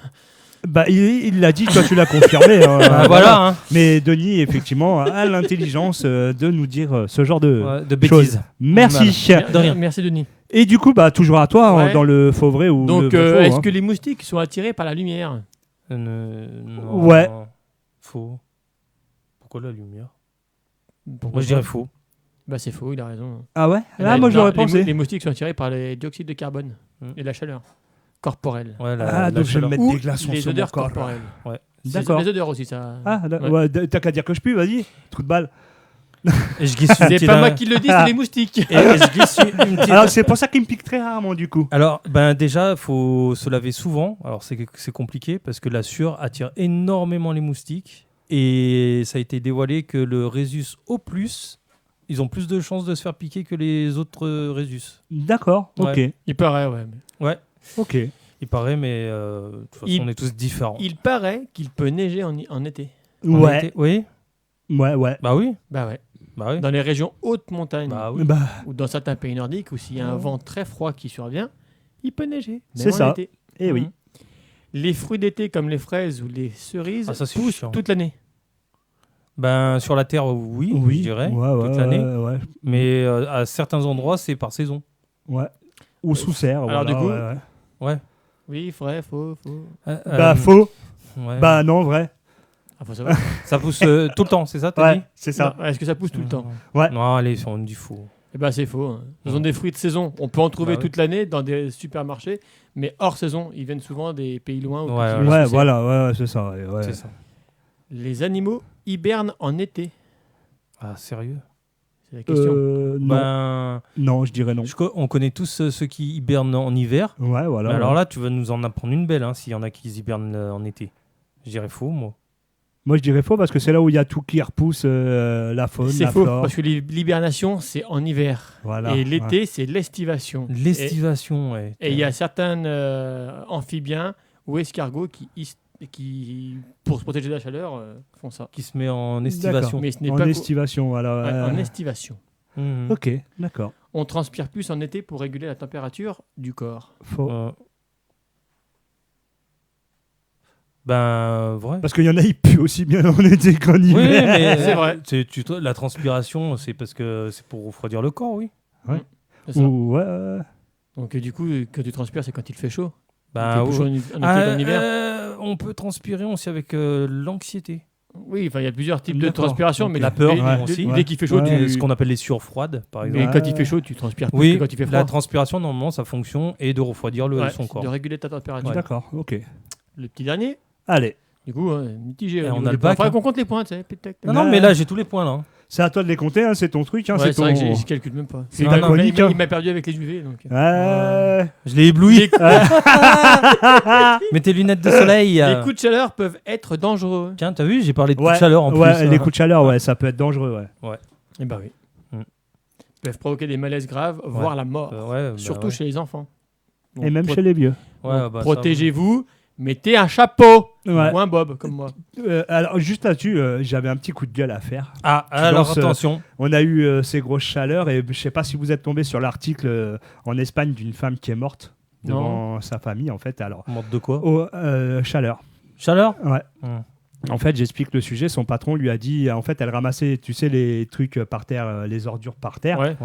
Bah, il l'a dit, toi tu l'as confirmé. Hein, Voilà, hein. Mais Denis, effectivement, a l'intelligence de nous dire ce genre de Ouais, de choses. bêtises. Merci. De rien. Merci Denis. Et du coup, bah, toujours à toi, hein, Ouais. dans le faux vrai ou Donc, le faux. est-ce hein. que les moustiques sont attirés par la lumière Non, Ouais. Faux. Pourquoi la lumière Pourquoi Moi, je dirais faux. Bah, c'est faux, il a raison. Ah ouais Eh Ah, ben, moi j'aurais les pensé. Les moustiques sont attirés par les dioxydes de carbone Hmm. et la chaleur corporelle. Ouais, Ah, donc je vais me chaleur. mettre Ou des glaçons les sur mon odeurs corps. corporelles. Ouais. D'accord. Les odeurs aussi, ça. Ah, Ouais. ouais, t'as qu'à dire que je pue, vas-y. Trou de balle. Et je glisse une C'est petite- pas moi qui le dis, c'est les moustiques. Et je glisse une petite- Alors, c'est pour ça qu'il me pique très rarement, du coup. Alors, ben déjà, il faut se laver souvent. Alors, c'est compliqué parce que la sueur attire énormément les moustiques. Et ça a été dévoilé que le Rhésus O+, ils ont plus de chances de se faire piquer que les autres Rhésus. D'accord, ok. Ouais. Il paraît, ouais. Ouais, Ok. il paraît, mais de toute façon, Il- on est tous différents. Il paraît qu'il peut neiger en été. En Ouais, été- Oui, ouais, ouais. bah oui. Bah ouais. Bah oui. Dans les régions hautes montagnes Bah oui. Bah, ou dans certains pays nordiques où s'il y a un vent très froid qui survient, il peut neiger. C'est même en ça. été. eh oui. Les fruits d'été comme les fraises ou les cerises Ah, ça, c'est poussent chiant. toute l'année. Ben, sur la Terre, oui, je dirais, Ouais, toute l'année. ouais, Mais à certains endroits, c'est par saison. ouais. Ou sous serre. Alors, voilà, du coup, ouais, ouais. Ouais. Oui, vrai, faux. Bah, faux. Ouais. Bah, non, vrai. Ah, faut savoir. Ça pousse tout le temps, c'est ça, t'as dit Ouais, c'est ça. Non, est-ce que ça pousse tout le temps? Ouais. Non, allez, on dit faux. Eh ben, c'est faux. Hein. Ce sont Ouais. des fruits de saison. On peut en trouver Bah, ouais. toute l'année dans des supermarchés, mais hors saison. Ils viennent souvent des pays loin. ou Ouais, qui- ouais. sous Ouais, serre. voilà, ouais, c'est ça. Ouais. C'est ça. Les animaux hibernent en été. Ah, sérieux? C'est la question. Non. Ben, Non, je dirais non. on connaît tous ceux qui hibernent en hiver. Ouais, voilà. Mais alors ouais. là, tu vas nous en apprendre une belle, hein, s'il y en a qui hibernent en été. Je dirais faux, moi. Moi, je dirais faux parce que c'est là où il y a tout qui repousse, la faune, C'est la faux, flore. parce que l'hibernation, c'est en hiver. Voilà. Et l'été, c'est l'estivation. L'estivation, ouais. Et il y a certains amphibiens ou escargots qui, pour se protéger de la chaleur, font ça. Qui se met en estivation. Mais ce n'est En pas estivation, voilà. ouais, ouais. en estivation. Mhm. Ok, d'accord. On transpire plus en été pour réguler la température du corps. Faux. Ben, vrai. Parce qu'il y en a, ils puent aussi bien en été qu'en Oui, hiver. mais C'est vrai. La transpiration, c'est parce que c'est pour refroidir le corps, oui. C'est ça. Ou, ouais. Donc du coup, quand tu transpires, c'est quand il fait chaud. Il Ben, fait plus chaud en été qu'en hiver. on peut transpirer aussi avec l'anxiété. Oui, enfin, il y a plusieurs types de D'accord. transpiration, Donc, mais la peur, ouais. aussi. Dès qu'il fait chaud, Ouais. Ce qu'on appelle les sueurs froides, par exemple. mais Ouais. quand il fait chaud, tu transpires plus Oui, que quand il fait froid. la transpiration, normalement, sa fonction est de refroidir Ouais, son c'est corps. de réguler ta température. D'accord, ok. Le petit dernier, Allez, du coup, mitigé. Et au on niveau a des le points. bac, Faudrait hein. qu'on compte les points, tu sais. Non, non, mais là, j'ai tous les points, là. c'est à toi de les compter, hein, c'est ton truc, hein, Ouais, c'est c'est vrai que ton... je calcule même pas. C'est Il ta m'a- chronique, hein. il m'a perdu avec les UV. Donc. Ouais. Je l'ai ébloui. Mets tes lunettes de soleil. Les coups de chaleur peuvent être dangereux. Tiens, t'as vu, j'ai parlé de coups Ouais, de chaleur en plus. ouais, les coups de chaleur, ouais, ça peut être dangereux, ouais. Eh ben oui. Mm. Ils peuvent provoquer des malaises graves, voire la mort. Ouais, bah Surtout ouais. chez les enfants. Donc, Et même chez les vieux. Ouais, donc, bah, ça, protégez-vous, mettez un chapeau. Ouais. Ou un bob, comme moi. Alors, juste là-dessus, j'avais un petit coup de gueule à faire. Ah, alors lances, attention. On a eu ces grosses chaleurs et je sais pas si vous êtes tombé sur l'article en Espagne d'une femme qui est morte devant sa famille, en fait. Alors, Morte de quoi? chaleur. Chaleur? Ouais. Hmm. En fait, j'explique le sujet. Son patron lui a dit, en fait, elle ramassait, tu sais, les trucs par terre, les ordures par terre. Ouais.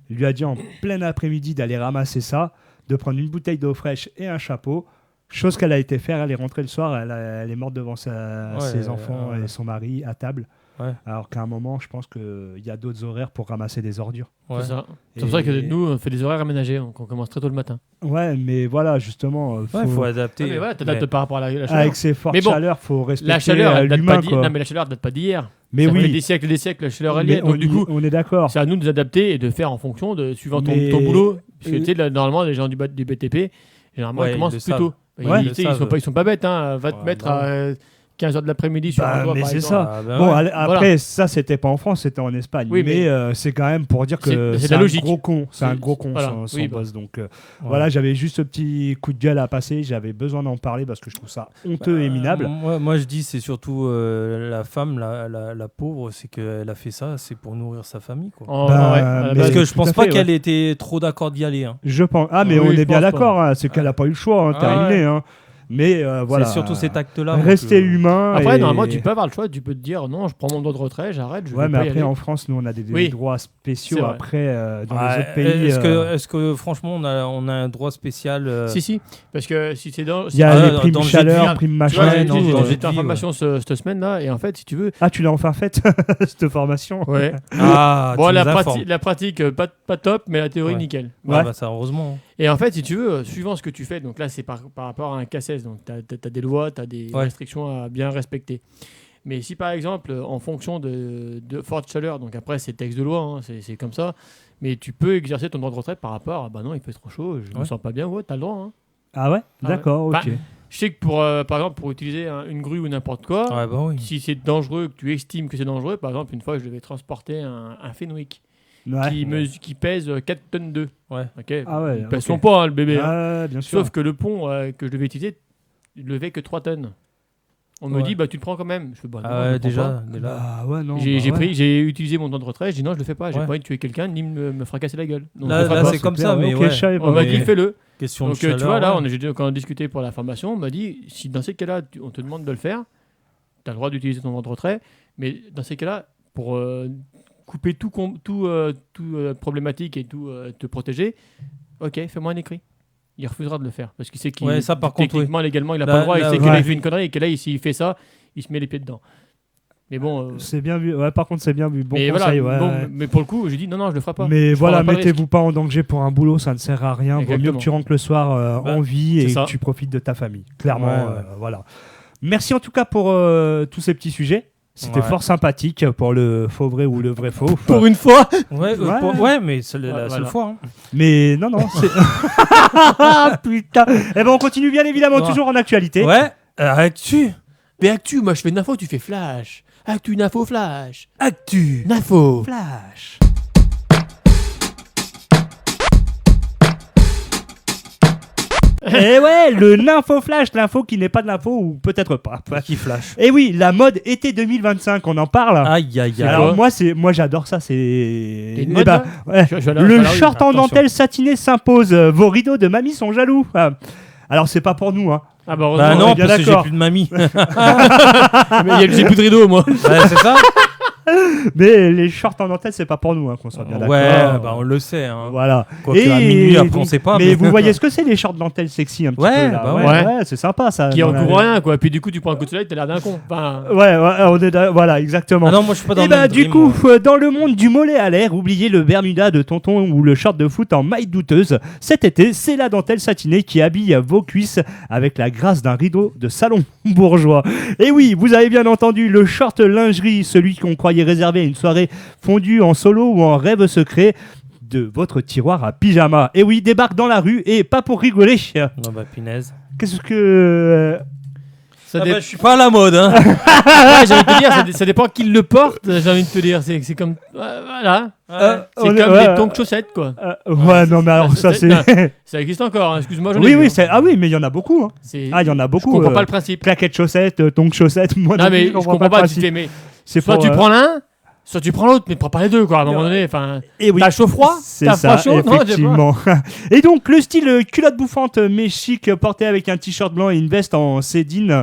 Il lui a dit en plein après-midi d'aller ramasser ça, de prendre une bouteille d'eau fraîche et un chapeau. Chose qu'elle a été faire, elle est rentrée le soir, elle est morte devant ses enfants ouais. et son mari à table. Ouais. Alors qu'à un moment, je pense qu'il y a d'autres horaires pour ramasser des ordures. Ouais. C'est ça. C'est Et- pour ça que nous, on fait des horaires aménagés. Donc on commence très tôt le matin. Ouais, mais voilà, justement, Ouais, faut adapter. Ah, mais voilà, t'adaptes par rapport à la chaleur. avec ces fortes Mais bon, chaleurs, faut respecter La chaleur, elle date l'humain. pas d'hier. Quoi. Non, mais la chaleur date pas d'hier. Mais Ça fait oui, des siècles et des siècles, la chaleur elle y mais est. Donc du coup, on est d'accord. c'est à nous de nous adapter et de faire en fonction de suivant ton Mais- boulot. Parce que tu sais, là, normalement, les gens du BTP, généralement, Ouais, ils ils commencent le plus savent. tôt. Ouais, Ils, tu sais, ils sont pas bêtes. Hein. Va te Ouais, mettre bah à 15h de l'après-midi sur un Bah, toit, mais par c'est exemple. ça. Ah, bah Bon, ouais. après, ça, c'était pas en France, c'était en Espagne. Oui, mais c'est quand même pour dire que C'est c'est la un logique. gros con. C'est un C'est- gros con, voilà. son Oui, boss. Donc, Ouais. voilà, j'avais juste ce petit coup de gueule à passer. J'avais besoin d'en parler parce que je trouve ça honteux et minable. Moi, je dis, c'est surtout la femme, la pauvre, c'est qu'elle a fait ça, c'est pour nourrir sa famille. Quoi. Oh, Bah, ouais, à la mais- base. Parce que je tout à pense pas fait, qu'elle était trop d'accord d'y aller. Hein. Je pense. Ah, mais Oui, on je est bien pense d'accord. Hein, c'est qu'elle a pas eu le choix. Hein, Ah, terminé. ouais. Hein. Mais voilà. C'est surtout cet acte-là. moi, Rester que- humain. Après, et- normalement, tu peux avoir le choix. Tu peux te dire non, je prends mon droit de retrait, j'arrête. Je Ouais, vais mais pas y après, aller. en France, nous, on a des Oui. droits spéciaux. C'est vrai. Après, dans les Ouais, autres pays. Est-ce que franchement, on a un droit spécial Si, parce que si c'est dans. Il y a Ah, les primes dans le chaleur, jet de vie. primes Tu machin. vois, Ouais, non, dans le jet j'étais de en vie, formation cette semaine-là, et en fait, si tu veux. Ah, tu l'as enfin faite, cette formation. Ouais. Ah, Bon, tu la nous informes. pratique, pas top, mais la théorie, Ouais. nickel. Ouais, Ouais. bah, ça, heureusement. Et en fait, si tu veux, suivant ce que tu fais, donc là, c'est par rapport à un CACES, donc tu as des lois, tu as des Ouais. restrictions à bien respecter. Mais si par exemple, en fonction de forte chaleur, donc après, c'est texte de loi, hein, c'est comme ça, mais tu peux exercer ton droit de retraite par rapport à bah non, il fait trop chaud, je me Ouais. sens pas bien, ouais, tu as le droit. Hein. Ah ouais Ah D'accord, ouais. ok. Je sais que par exemple, pour utiliser une grue ou n'importe quoi, Ouais, bah oui. si c'est dangereux, que tu estimes que c'est dangereux, par exemple, une fois, je devais transporter un Fenwick Ouais. qui pèse 4 tonnes 2. Ouais. Ok. Ah ouais, Il pèse ok. son poids, hein, le bébé. hein. Ah, bien sûr. Sauf que le pont que je devais utiliser, il levait que 3 tonnes. On me Ouais. dit, bah tu le prends quand même. Je fais, bah, non, Ah je ouais, le prends pas. déjà. Ah ouais, non. J'ai bah ouais. j'ai utilisé mon temps de retrait, je dis non, je le fais pas, j'ai Ouais. pas envie de tuer quelqu'un ni me fracasser la gueule. Donc, Là, je le ferai là, pas. c'est comme clair, ça, ouais, mais ok, ouais. je savais On pas. m'a mais- dit, fais-le. Question Donc de chaleur. tu vois, là, ouais. quand on a discuté pour la formation, on m'a dit, si dans ces cas-là, on te demande de le faire, tu as le droit d'utiliser ton temps de retrait, mais dans ces cas-là, pour couper tout problématique et tout te protéger, Ok, fais-moi un écrit. Il refusera de le faire parce qu'il sait qu'il Ouais, ça, par contre, techniquement, légalement, il a Là- pas le droit. Il là, sait ouais. qu'il a fait une connerie et que là, s'il fait ça, il se met les pieds dedans. Mais bon. C'est bien vu. Ouais, par contre, c'est bien vu. Bon mais conseil. voilà, Ouais, bon, ouais. mais pour le coup, j'ai dit non, je le ferai pas. Mais Je voilà, prendrai pas le risque. mettez-vous pas en danger pour un boulot, ça ne sert à rien. Vaut mieux Exactement. que tu rentres le soir Bah, en vie et c'est ça. que tu profites de ta famille. Clairement, Ouais. voilà. Merci en tout cas pour tous ces petits sujets. C'était Ouais. fort sympathique pour le faux vrai ou le vrai faux. Pour une fois. Ouais, Ouais. mais c'est la Voilà. seule fois. Hein. Mais non, c'est. Putain. Eh ben, on continue bien évidemment, Ouais. toujours en actualité. Ouais, actu. Mais actu, moi je fais Nafo, tu fais Flash. Actu, Nafo, Flash. Actu. Nafo. Flash. Et ouais, le Nympho Flash, l'info qui n'est pas de l'info ou peut-être pas. Qui flash. Et oui, la mode été 2025, on en parle. Aïe, aïe, aïe. Alors quoi moi j'adore ça, c'est une Eh mode, ben, ouais. Je vais aller Le à la rue. short en Attention. dentelle satiné s'impose. Vos rideaux de mamie sont jaloux. Alors c'est pas pour nous, hein. Ah bah, Bah heureusement, on est non, bien parce que j'ai d'accord. plus de mamie. mais j'ai plus de rideau, moi. Ouais, c'est ça. Mais les shorts en dentelle, c'est pas pour nous, hein, qu'on soit bien d'accord. Ouais, bah on le sait. Hein. Voilà. Quoique à minuit, après, on sait pas. Mais vous voyez ce que c'est les shorts dentelle sexy un petit Ouais, peu là. bah ouais. C'est sympa ça. Qui dans la- recouvre rien, quoi. Puis du coup, tu prends un coup de soleil, t'as l'air d'un con. Enfin, Ouais, on est voilà, exactement. Ah non, moi je suis pas dans Et le bah même du dream, coup, moi. dans le monde du mollet à l'air, oubliez le Bermuda de tonton ou le short de foot en maille douteuse. Cet été, c'est la dentelle satinée qui habille vos cuisses avec la grâce d'un rideau de salon bourgeois. Et oui, vous avez bien entendu, le short lingerie, celui qu'on croyait réservé à une soirée fondue en solo ou en rêve secret de votre tiroir à pyjama. Et oui, débarque dans la rue et pas pour rigoler. Non, bah punaise. Qu'est-ce que... ça Ah dépend. bah, je suis pas à la mode, hein. Ouais, j'ai envie de te dire, ça dépend qui le porte. J'ai envie de te dire, c'est comme. Voilà. C'est on est- comme ouais, les tongs chaussettes, quoi. ouais, non mais alors ça c'est... Ça existe encore, hein. Excuse-moi, j'en ai Oui, vu, oui, hein. c'est... Ah oui, mais il y en a beaucoup. Hein. C'est- Ah, il y en a Je beaucoup. comprends pas le principe. Claquettes chaussettes, tongs chaussettes, moi Non, non mais plus, je comprends pas. le Tu principe. fais, mais C'est soit pour, tu prends l'un, soit tu prends l'autre, mais prends pas les deux, quoi. À un moment donné, enfin. Et oui, T'as chaud froid c'est T'as ça, froid chaud Non, j'ai pas. effectivement. Et donc, le style culotte bouffante mais chic, porté avec un t-shirt blanc et une veste en sédine,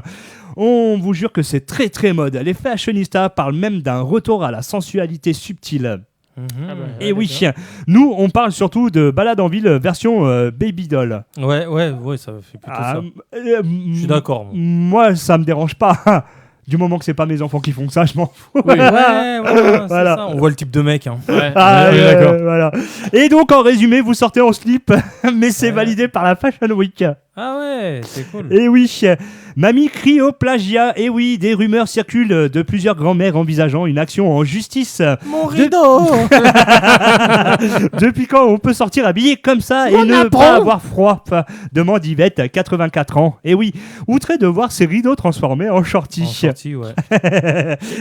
on vous jure que c'est très très mode. Les fashionistas parlent même d'un retour à la sensualité subtile. Ah bah, Et ouais, oui, d'accord. nous, on parle surtout de balade en ville version baby doll. Ouais, ça fait plutôt ça. Je suis d'accord. Moi. Moi, ça me dérange pas. Du moment que c'est pas mes enfants qui font ça, je m'en fous. Oui. Ouais, Voilà. c'est ça. On voit le type de mec. Hein. Ouais, Ah, ouais, d'accord. voilà. Et donc, en résumé, vous sortez en slip, mais c'est Ouais. validé par la Fashion Week. Ah ouais, c'est cool. Et oui, mamie crie au plagiat. Et oui, des rumeurs circulent de plusieurs grands-mères envisageant une action en justice. Mon rideau. Depuis quand on peut sortir habillé comme ça et Mon ne apron. pas avoir froid demande Yvette, 84 ans. Et oui, outré de voir ses rideaux transformés en shorty. En sortie, ouais.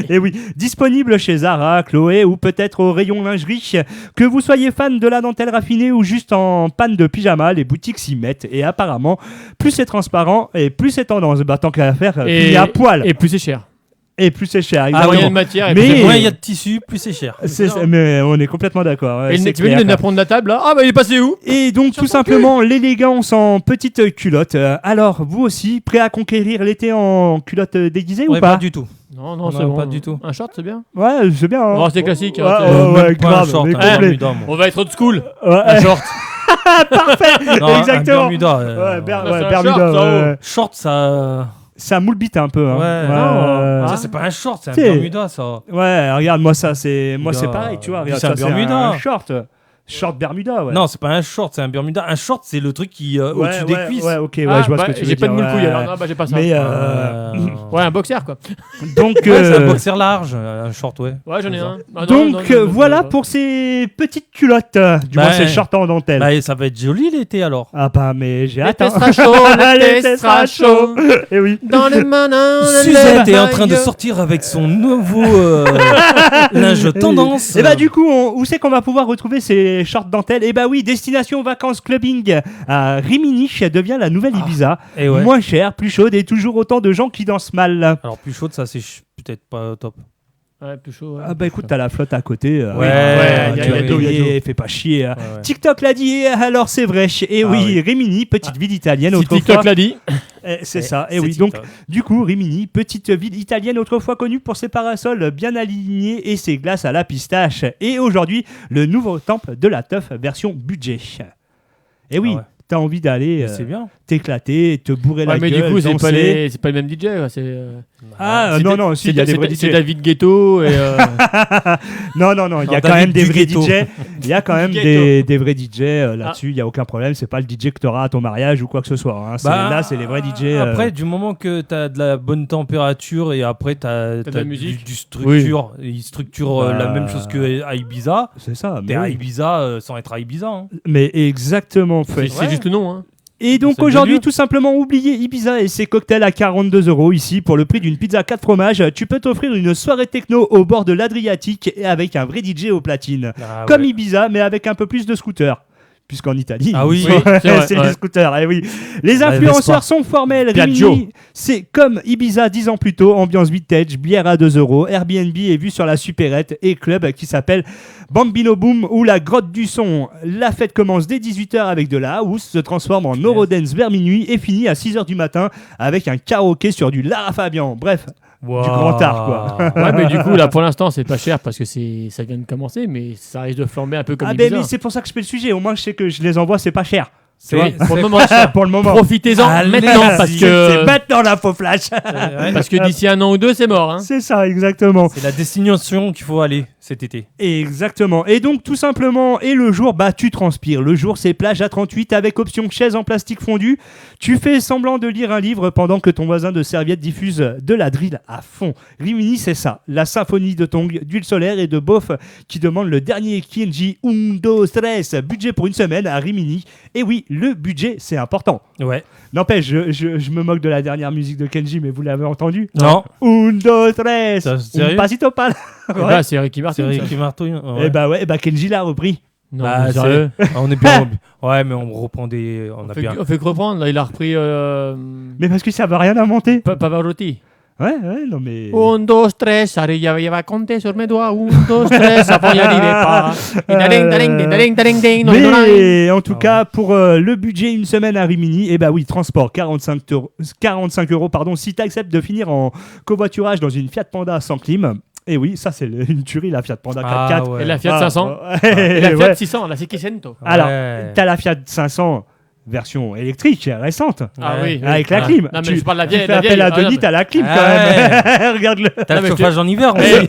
Et oui, disponible chez Zara, Chloé ou peut-être au rayon lingerie. Que vous soyez fan de la dentelle raffinée ou juste en panne de pyjama, les boutiques s'y mettent. Et apparemment, plus c'est transparent et plus c'est tendance. Bah, tant qu'à faire, il y a poil. Et plus c'est cher. Et plus c'est cher. La Exactement. moyenne matière et Mais- plus c'est Moins cher. il y a de tissu, plus c'est cher. Mais on est complètement d'accord. Et c'est tu veux clair. le napperon de la table là Ah bah il est passé où Et donc tout simplement l'élégance en petite culotte. Alors vous aussi, prêt à conquérir l'été en culotte déguisée Ouais, ou pas du tout. Non, Non, c'est bon. pas du tout. Un short, c'est bien. Ouais, c'est bien. Hein. On va rester classique. Ouais, hein, ouais, c'est- ouais, Même pas grave, un short, mais un complet. Bermuda, moi. On va être old school. Ouais, Un short. parfait. Non, Exactement. Un Bermuda. Ouais, c'est un Bermuda. short, ça, ouais. Short, ça. Ça moule bite un peu. Hein. Ouais. Non, Ça, Ah. c'est pas un short, c'est un C'est- Bermuda, ça. Ouais, regarde, moi ça c'est Gars, pareil, tu vois. lui, Regarde, c'est ça, un Bermuda. un short. Short Bermuda, ouais. Non, c'est pas un short, c'est un Bermuda. Un short, c'est le truc qui ouais, au-dessus ouais, des cuisses. Ouais, ok, ouais, Ah, je vois bah, ce que tu veux j'ai dire. pas de moule couille ouais. alors. Non, bah j'ai pas ça. Mais Ouais, un boxer quoi. donc Ouais, c'est un boxer large, un short, ouais. Ouais, j'en ai un. Ah, non, donc non, non, voilà non, pour ces petites culottes, du Bah, moins ces shorts en dentelle. Bah, ça va être joli l'été alors. Ah bah mais j'ai hâte. L'été hein. sera chaud, l'été L'été sera chaud. Et oui. Dans les manins. Suzette est en train de sortir avec son nouveau linge tendance. Et bah du coup, où c'est qu'on va pouvoir retrouver ces shorts dentelle? Et bah oui, destination vacances clubbing à Rimini devient la nouvelle Ibiza. Et ouais. Moins cher, plus chaude et toujours autant de gens qui dansent mal. Alors plus chaude, ça c'est peut-être pas top. Ouais, plus chaud. Ouais. Ah bah écoute, t'as la flotte à côté. Ouais, il y a tu vas de l'eau, il y a de l'eau. payer, fais pas chier. Ouais, ouais. TikTok l'a dit, alors c'est vrai. Et Ah oui, oui. Rimini, petite ville italienne Si autrefois. TikTok l'a dit. C'est ça, et C'est oui. Donc, TikTok. du coup, Rimini, petite ville italienne autrefois connue pour ses parasols bien alignés et ses glaces à la pistache. Et aujourd'hui, le nouveau temple de la teuf version budget. Et oui, Ah ouais. t'as envie d'aller C'est bien. t'éclater, te bourrer la Ouais, mais gueule, du coup, c'est danser. pas le même DJ. Quoi. Ah C'est non, des- non, si, il y a des vrais C'est DJ. David Guetto et Non, non, non, il y a Non, quand David même des vrais Guetto. DJ. Il y a quand même Guetto. des vrais DJ là-dessus, il n'y a aucun problème. C'est pas le DJ que tu auras à ton mariage ou quoi que ce soit. Hein. Là, c'est les vrais DJ. Après, du moment que tu as de la bonne température et après tu as, de la musique. du structure, il structure Bah, la même chose qu'à Ibiza. C'est ça. T'es Mais, à oui. Ibiza sans être à Ibiza. Hein. Mais exactement fait. c'est juste le nom. Hein. Et donc C'est le aujourd'hui, lieu. tout simplement, oubliez Ibiza et ses cocktails à 42 € ici. Pour le prix d'une pizza 4 fromages, tu peux t'offrir une soirée techno au bord de l'Adriatique et avec un vrai DJ au platine. Ah, Comme ouais. Ibiza, mais avec un peu plus de scooters. Puisqu'en Italie, Ah oui. Oui, c'est vrai, c'est ouais. les scooters. Eh oui. Les La influenceurs Vespa. sont formels. Piaggio. Rimini, c'est comme Ibiza 10 ans plus tôt. Ambiance vintage, bière à 2 €. Airbnb est vu sur la supérette et club qui s'appelle Bambino Boom ou la grotte du son. La fête commence dès 18h avec de la house, se transforme en Eurodance vers minuit et finit à 6h du matin avec un karaoké sur du Lara Fabian. Bref, Wow. du grand art, quoi. Ouais, mais du coup, là, pour l'instant, c'est pas cher parce que ça vient de commencer, mais ça risque de flamber un peu comme Ah Ibiza. ben mais c'est pour ça que je fais le sujet. Au moins, je sais que je les envoie, c'est pas cher. Tu vois, pour le moment, Pour le moment. profitez-en Allez-y. maintenant parce C'est que, maintenant l'info flash. parce que d'ici un an ou deux, c'est mort. Hein. C'est ça, exactement. C'est la destination qu'il faut aller cet été. Exactement. Et donc, tout simplement, et le jour, bah, tu transpires. Le jour, c'est plage à 38 avec option chaise en plastique fondu. Tu fais semblant de lire un livre pendant que ton voisin de serviette diffuse de la drill à fond. Rimini, c'est ça. La symphonie de tongs, d'huile solaire et de bof qui demande le dernier Kenji Undo Stress. Budget pour une semaine à Rimini. Et oui, le budget, c'est important. Ouais. N'empêche, je me moque de la dernière musique de Kenji, mais vous l'avez entendu? Non. Undo Stress. Ça, sérieux Un pasito pal. Et bah, c'est Ricky Martin. C'est ça. Ricky Martin. Et bah ouais, bah Kenji l'a repris. Non, Bah, mais sérieux. on est bien. Ouais, mais on reprend des. On a bien. On fait que reprendre. Là, il a repris Mais parce que ça va rien inventer. Pavarotti. Ouais, non mais. 1, 2, 3, j'arrive compter sur mes doigts. 1, 2, 3, avant, il n'y arrivait pas. Mais en tout cas, pour le budget, une semaine à Rimini, et bah oui, transport 45 €, pardon, si tu acceptes de finir en covoiturage dans une Fiat Panda sans clim. Et oui, ça c'est une tuerie, la Fiat Panda 4x4. Ah, ouais. Et la Fiat 500. ouais. Et la Fiat Ouais. 600, la 600. Alors, Ouais. t'as la Fiat 500 version électrique récente. Ah oui. Avec la Ah. clim. Non, mais je parle de la vieille. Tu fais la appel vieille. à Ah, non, Denis, mais- t'as la clim Ah quand même. Regarde-le. T'as Non, le mais chauffage en hiver Eh, aussi.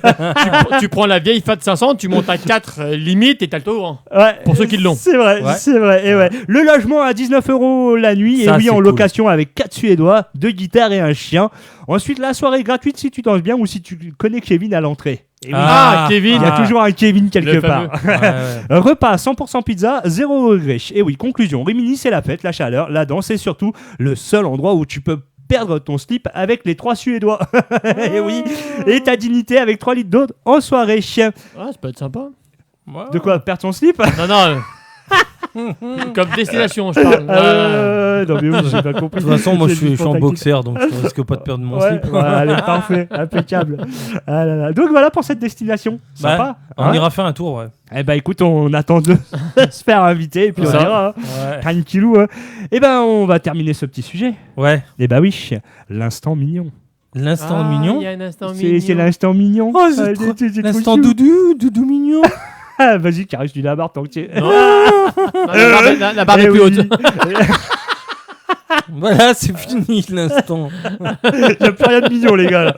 tu prends la vieille Fiat 500, tu montes à 4 limite et t'as le taux. Hein. Ouais, Pour ceux qui l'ont. C'est vrai, Ouais. c'est vrai. Et ouais. Le logement à 19 € la nuit, Ça, et oui, c'est en cool. location avec 4 Suédois, 2 guitares et un chien. Ensuite, la soirée gratuite si tu danses bien ou si tu connais Kevin à l'entrée. Et oui, Ah, Kevin. il y a toujours un Kevin quelque Le part. fameux. Ouais, ouais. Repas 100% pizza, 0 regret. Et oui, conclusion, Rimini, c'est la fête, la chaleur, la danse et surtout le seul endroit où tu peux perdre ton slip avec les 3 Suédois. Et oui, et ta dignité avec 3 litres d'eau en soirée. Ah, ça peut être sympa. De quoi, perdre ton slip? Non, non. Comme destination, je parle. Non mais oui, j'ai pas compris. De toute façon, moi je J'ai suis juste en contacté. boxeur, donc je risque pas de perdre mon Ouais, slip. voilà, allez, parfait, impeccable. Ah là là. Donc voilà pour cette destination. Sympa. Bah, on hein. ira faire un tour, ouais. Eh ben écoute, on attend de se faire inviter et puis on Ça. ira. Hein. Ouais. Tranquillou. Hein. Eh ben on va terminer ce petit sujet. Ouais. Eh ben oui, l'instant mignon. L'instant mignon. Il y a un instant C'est mignon. l'instant mignon. Oh, c'est Ah, trop- c'est L'instant trop cute. doudou mignon. Ah, vas-y, caresse du labarre tant que tu es. Non. Non, la barre est Eh plus oui. haute. Voilà, c'est fini l'instant. Il n'y a plus rien de mignon, les gars.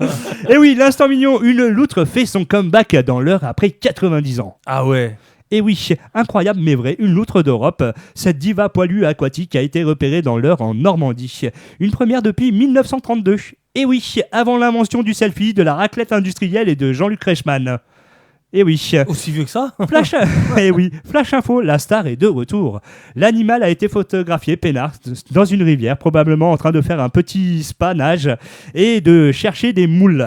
Et oui, l'instant mignon, une loutre fait son comeback dans l'heure après 90 ans. Ah ouais. Et oui, incroyable mais vrai, une loutre d'Europe. Cette diva poilue aquatique a été repérée dans l'Eure en Normandie. Une première depuis 1932. Et oui, avant l'invention du selfie, de la raclette industrielle et de Jean-Luc Reichmann. Et oui. Aussi vieux que ça. Flash, eh oui, Flash Info, la star est de retour. L'animal a été photographié peinard dans une rivière, probablement en train de faire un petit spa nage et de chercher des moules.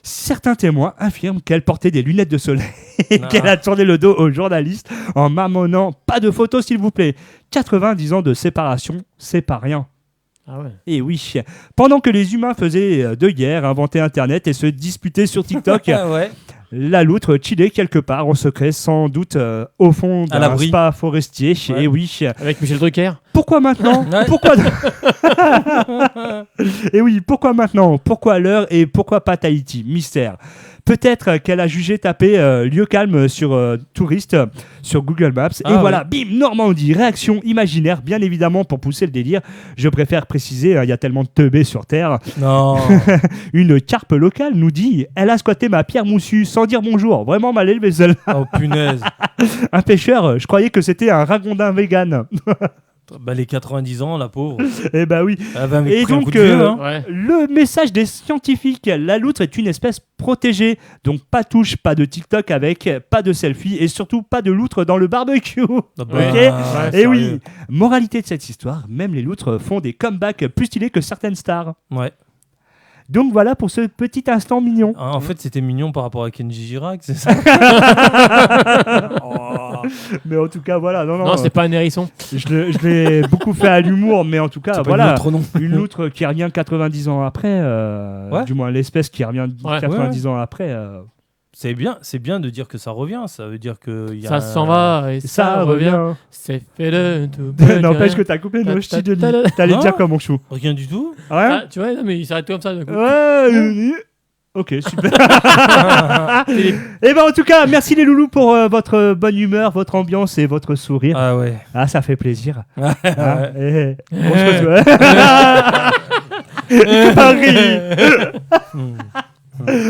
Certains témoins affirment qu'elle portait des lunettes de soleil et Ah. qu'elle a tourné le dos aux journalistes en marmonnant « Pas de photos s'il vous plaît ». 90 ans de séparation, c'est pas rien. Ah ouais. Et oui, pendant que les humains faisaient de guerre, inventaient Internet et se disputaient sur TikTok, Ah ouais. la loutre chillait quelque part en secret, sans doute au fond À d'un l'abri. spa forestier. Ouais. Et oui, Avec Michel Drucker. pourquoi maintenant? Ouais. Pourquoi Et oui, pourquoi maintenant? Pourquoi à l'heure et pourquoi pas Tahiti? Mystère. Peut-être qu'elle a jugé taper lieu calme sur touriste sur Google Maps. Et voilà, bim, Normandie, réaction imaginaire, bien évidemment pour pousser le délire. Je préfère préciser, il y a tellement de teubés sur Terre. Non. Une carpe locale nous dit, elle a squatté ma pierre moussue sans dire bonjour. Vraiment mal élevé celle. Oh punaise. Un pêcheur, je croyais que c'était un ragondin vegan. Bah, les 90 ans, la pauvre. Eh bah oui. Elle va Et pris un donc, coup de vieux, hein. Ouais. le message des scientifiques, la loutre est une espèce protégée. Donc pas touche, pas de TikTok avec, pas de selfie et surtout pas de loutre dans le barbecue. Ah bah, Ok. Ouais, Et sérieux. oui, moralité de cette histoire, même les loutres font des comebacks plus stylés que certaines stars. Ouais. Donc voilà pour ce petit instant mignon. Ah, en fait, c'était mignon par rapport à Kenji Girac, c'est ça? Mais en tout cas, voilà. Non, c'est pas un hérisson. Je l'ai beaucoup fait à l'humour, mais en tout cas, C'est pas voilà. une autre nom. Une loutre qui revient 90 ans après, Ouais. du moins l'espèce qui revient Ouais. 90 ans après. C'est bien de dire que ça revient. Ça veut dire que y a Ça s'en va et Ça ça revient. C'est fait le tout. N'empêche que t'as coupé nos ch'tis de lit. T'allais Non. dire comme mon chou. Rien du tout. Ouais. Ah, tu vois, non, mais il s'arrête comme ça. d'un coup. Ouais. Ok, super. Et ben en tout cas, merci les loulous pour votre bonne humeur, votre ambiance et votre sourire. Ah ouais. Ah, ça fait plaisir. Ouais. Ah, on se retrouve. Paris.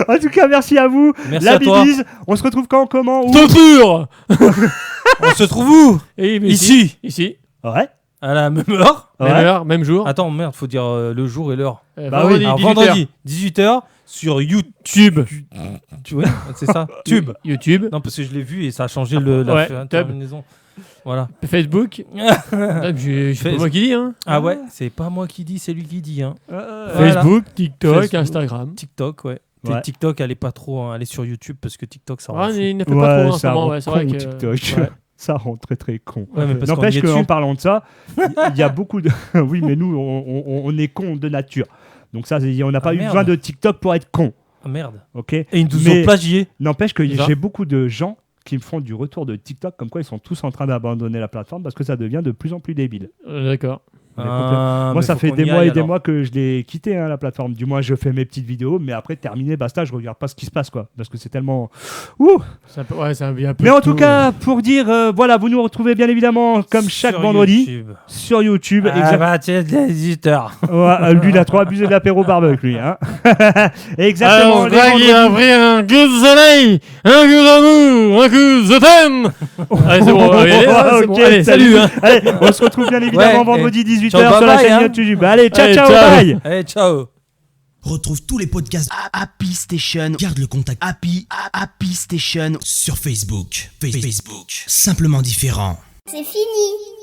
En tout cas, merci à vous. Merci La à toi. bibise. On se retrouve quand, comment, où? Censure. On se trouve où? Et mais Ici. Ici. Ouais. À la même heure. Même Ouais. heure, même jour. Attends, merde, faut dire le jour et l'heure. Bah oui. Alors, 18h. vendredi, 18h sur YouTube. Tu vois, c'est ça. Tube. YouTube. Non, parce que je l'ai vu et ça a changé la Ouais, terminaison. Voilà. Facebook. Ah, je sais pas moi qui dis. Hein. Ah ouais, c'est pas moi qui dis, c'est lui qui dit. Hein. Voilà. Facebook, TikTok, Facebook. Instagram. TikTok, ouais. Ouais. TikTok, elle est pas trop. Hein. Elle est sur YouTube parce que TikTok, ça rend Ah, fou. il ne fait pas trop en ce ça moment. rend Ouais, c'est con, vrai que. TikTok. Ouais. Ça rend très très con. Ouais, mais parce qu'on N'empêche y est qu'en dessus. parlant de ça, il y a beaucoup de. Oui, mais nous, on est cons de nature. Donc ça, on n'a pas Ah, eu merde. besoin de TikTok pour être con. Ah merde. Ok. Et ils nous Mais- ont plagié. N'empêche que C'est ça. j'ai beaucoup de gens qui me font du retour de TikTok, comme quoi ils sont tous en train d'abandonner la plateforme parce que ça devient de plus en plus débile. D'accord. Mais Ah, Moi, mais ça faut fait qu'on des y mois aille, et des alors. mois que je l'ai quitté, hein, la plateforme. Du moins, je fais mes petites vidéos, mais après, terminé, basta, je regarde pas ce qui se passe, quoi. Parce que c'est tellement. Ouh. C'est un peu, ouais, c'est un peu Mais en tout cas, pour dire, voilà, vous nous retrouvez bien évidemment, comme chaque Sur vendredi, YouTube. sur YouTube. Ah bah, tiens, les éditeurs. Ouais, lui, il a trop abusé de l'apéro barbecue, lui. Hein. Exactement. Alors, les vendredis. a pris un coup de soleil, un coup d'amour, un coup de thème. Allez, c'est bon, on va y aller, hein, c'est bon. Ok, Allez, salut. Hein. Allez, on se retrouve bien évidemment Ouais, vendredi 18h ciao, sur la bye-bye, chaîne hein. YouTube. Allez, ciao, Allez, ciao, ciao. bye. Allez, ciao. Retrouve tous les podcasts Happy Station. Garde le contact Happy Station sur Facebook. Facebook. Simplement différent. C'est fini.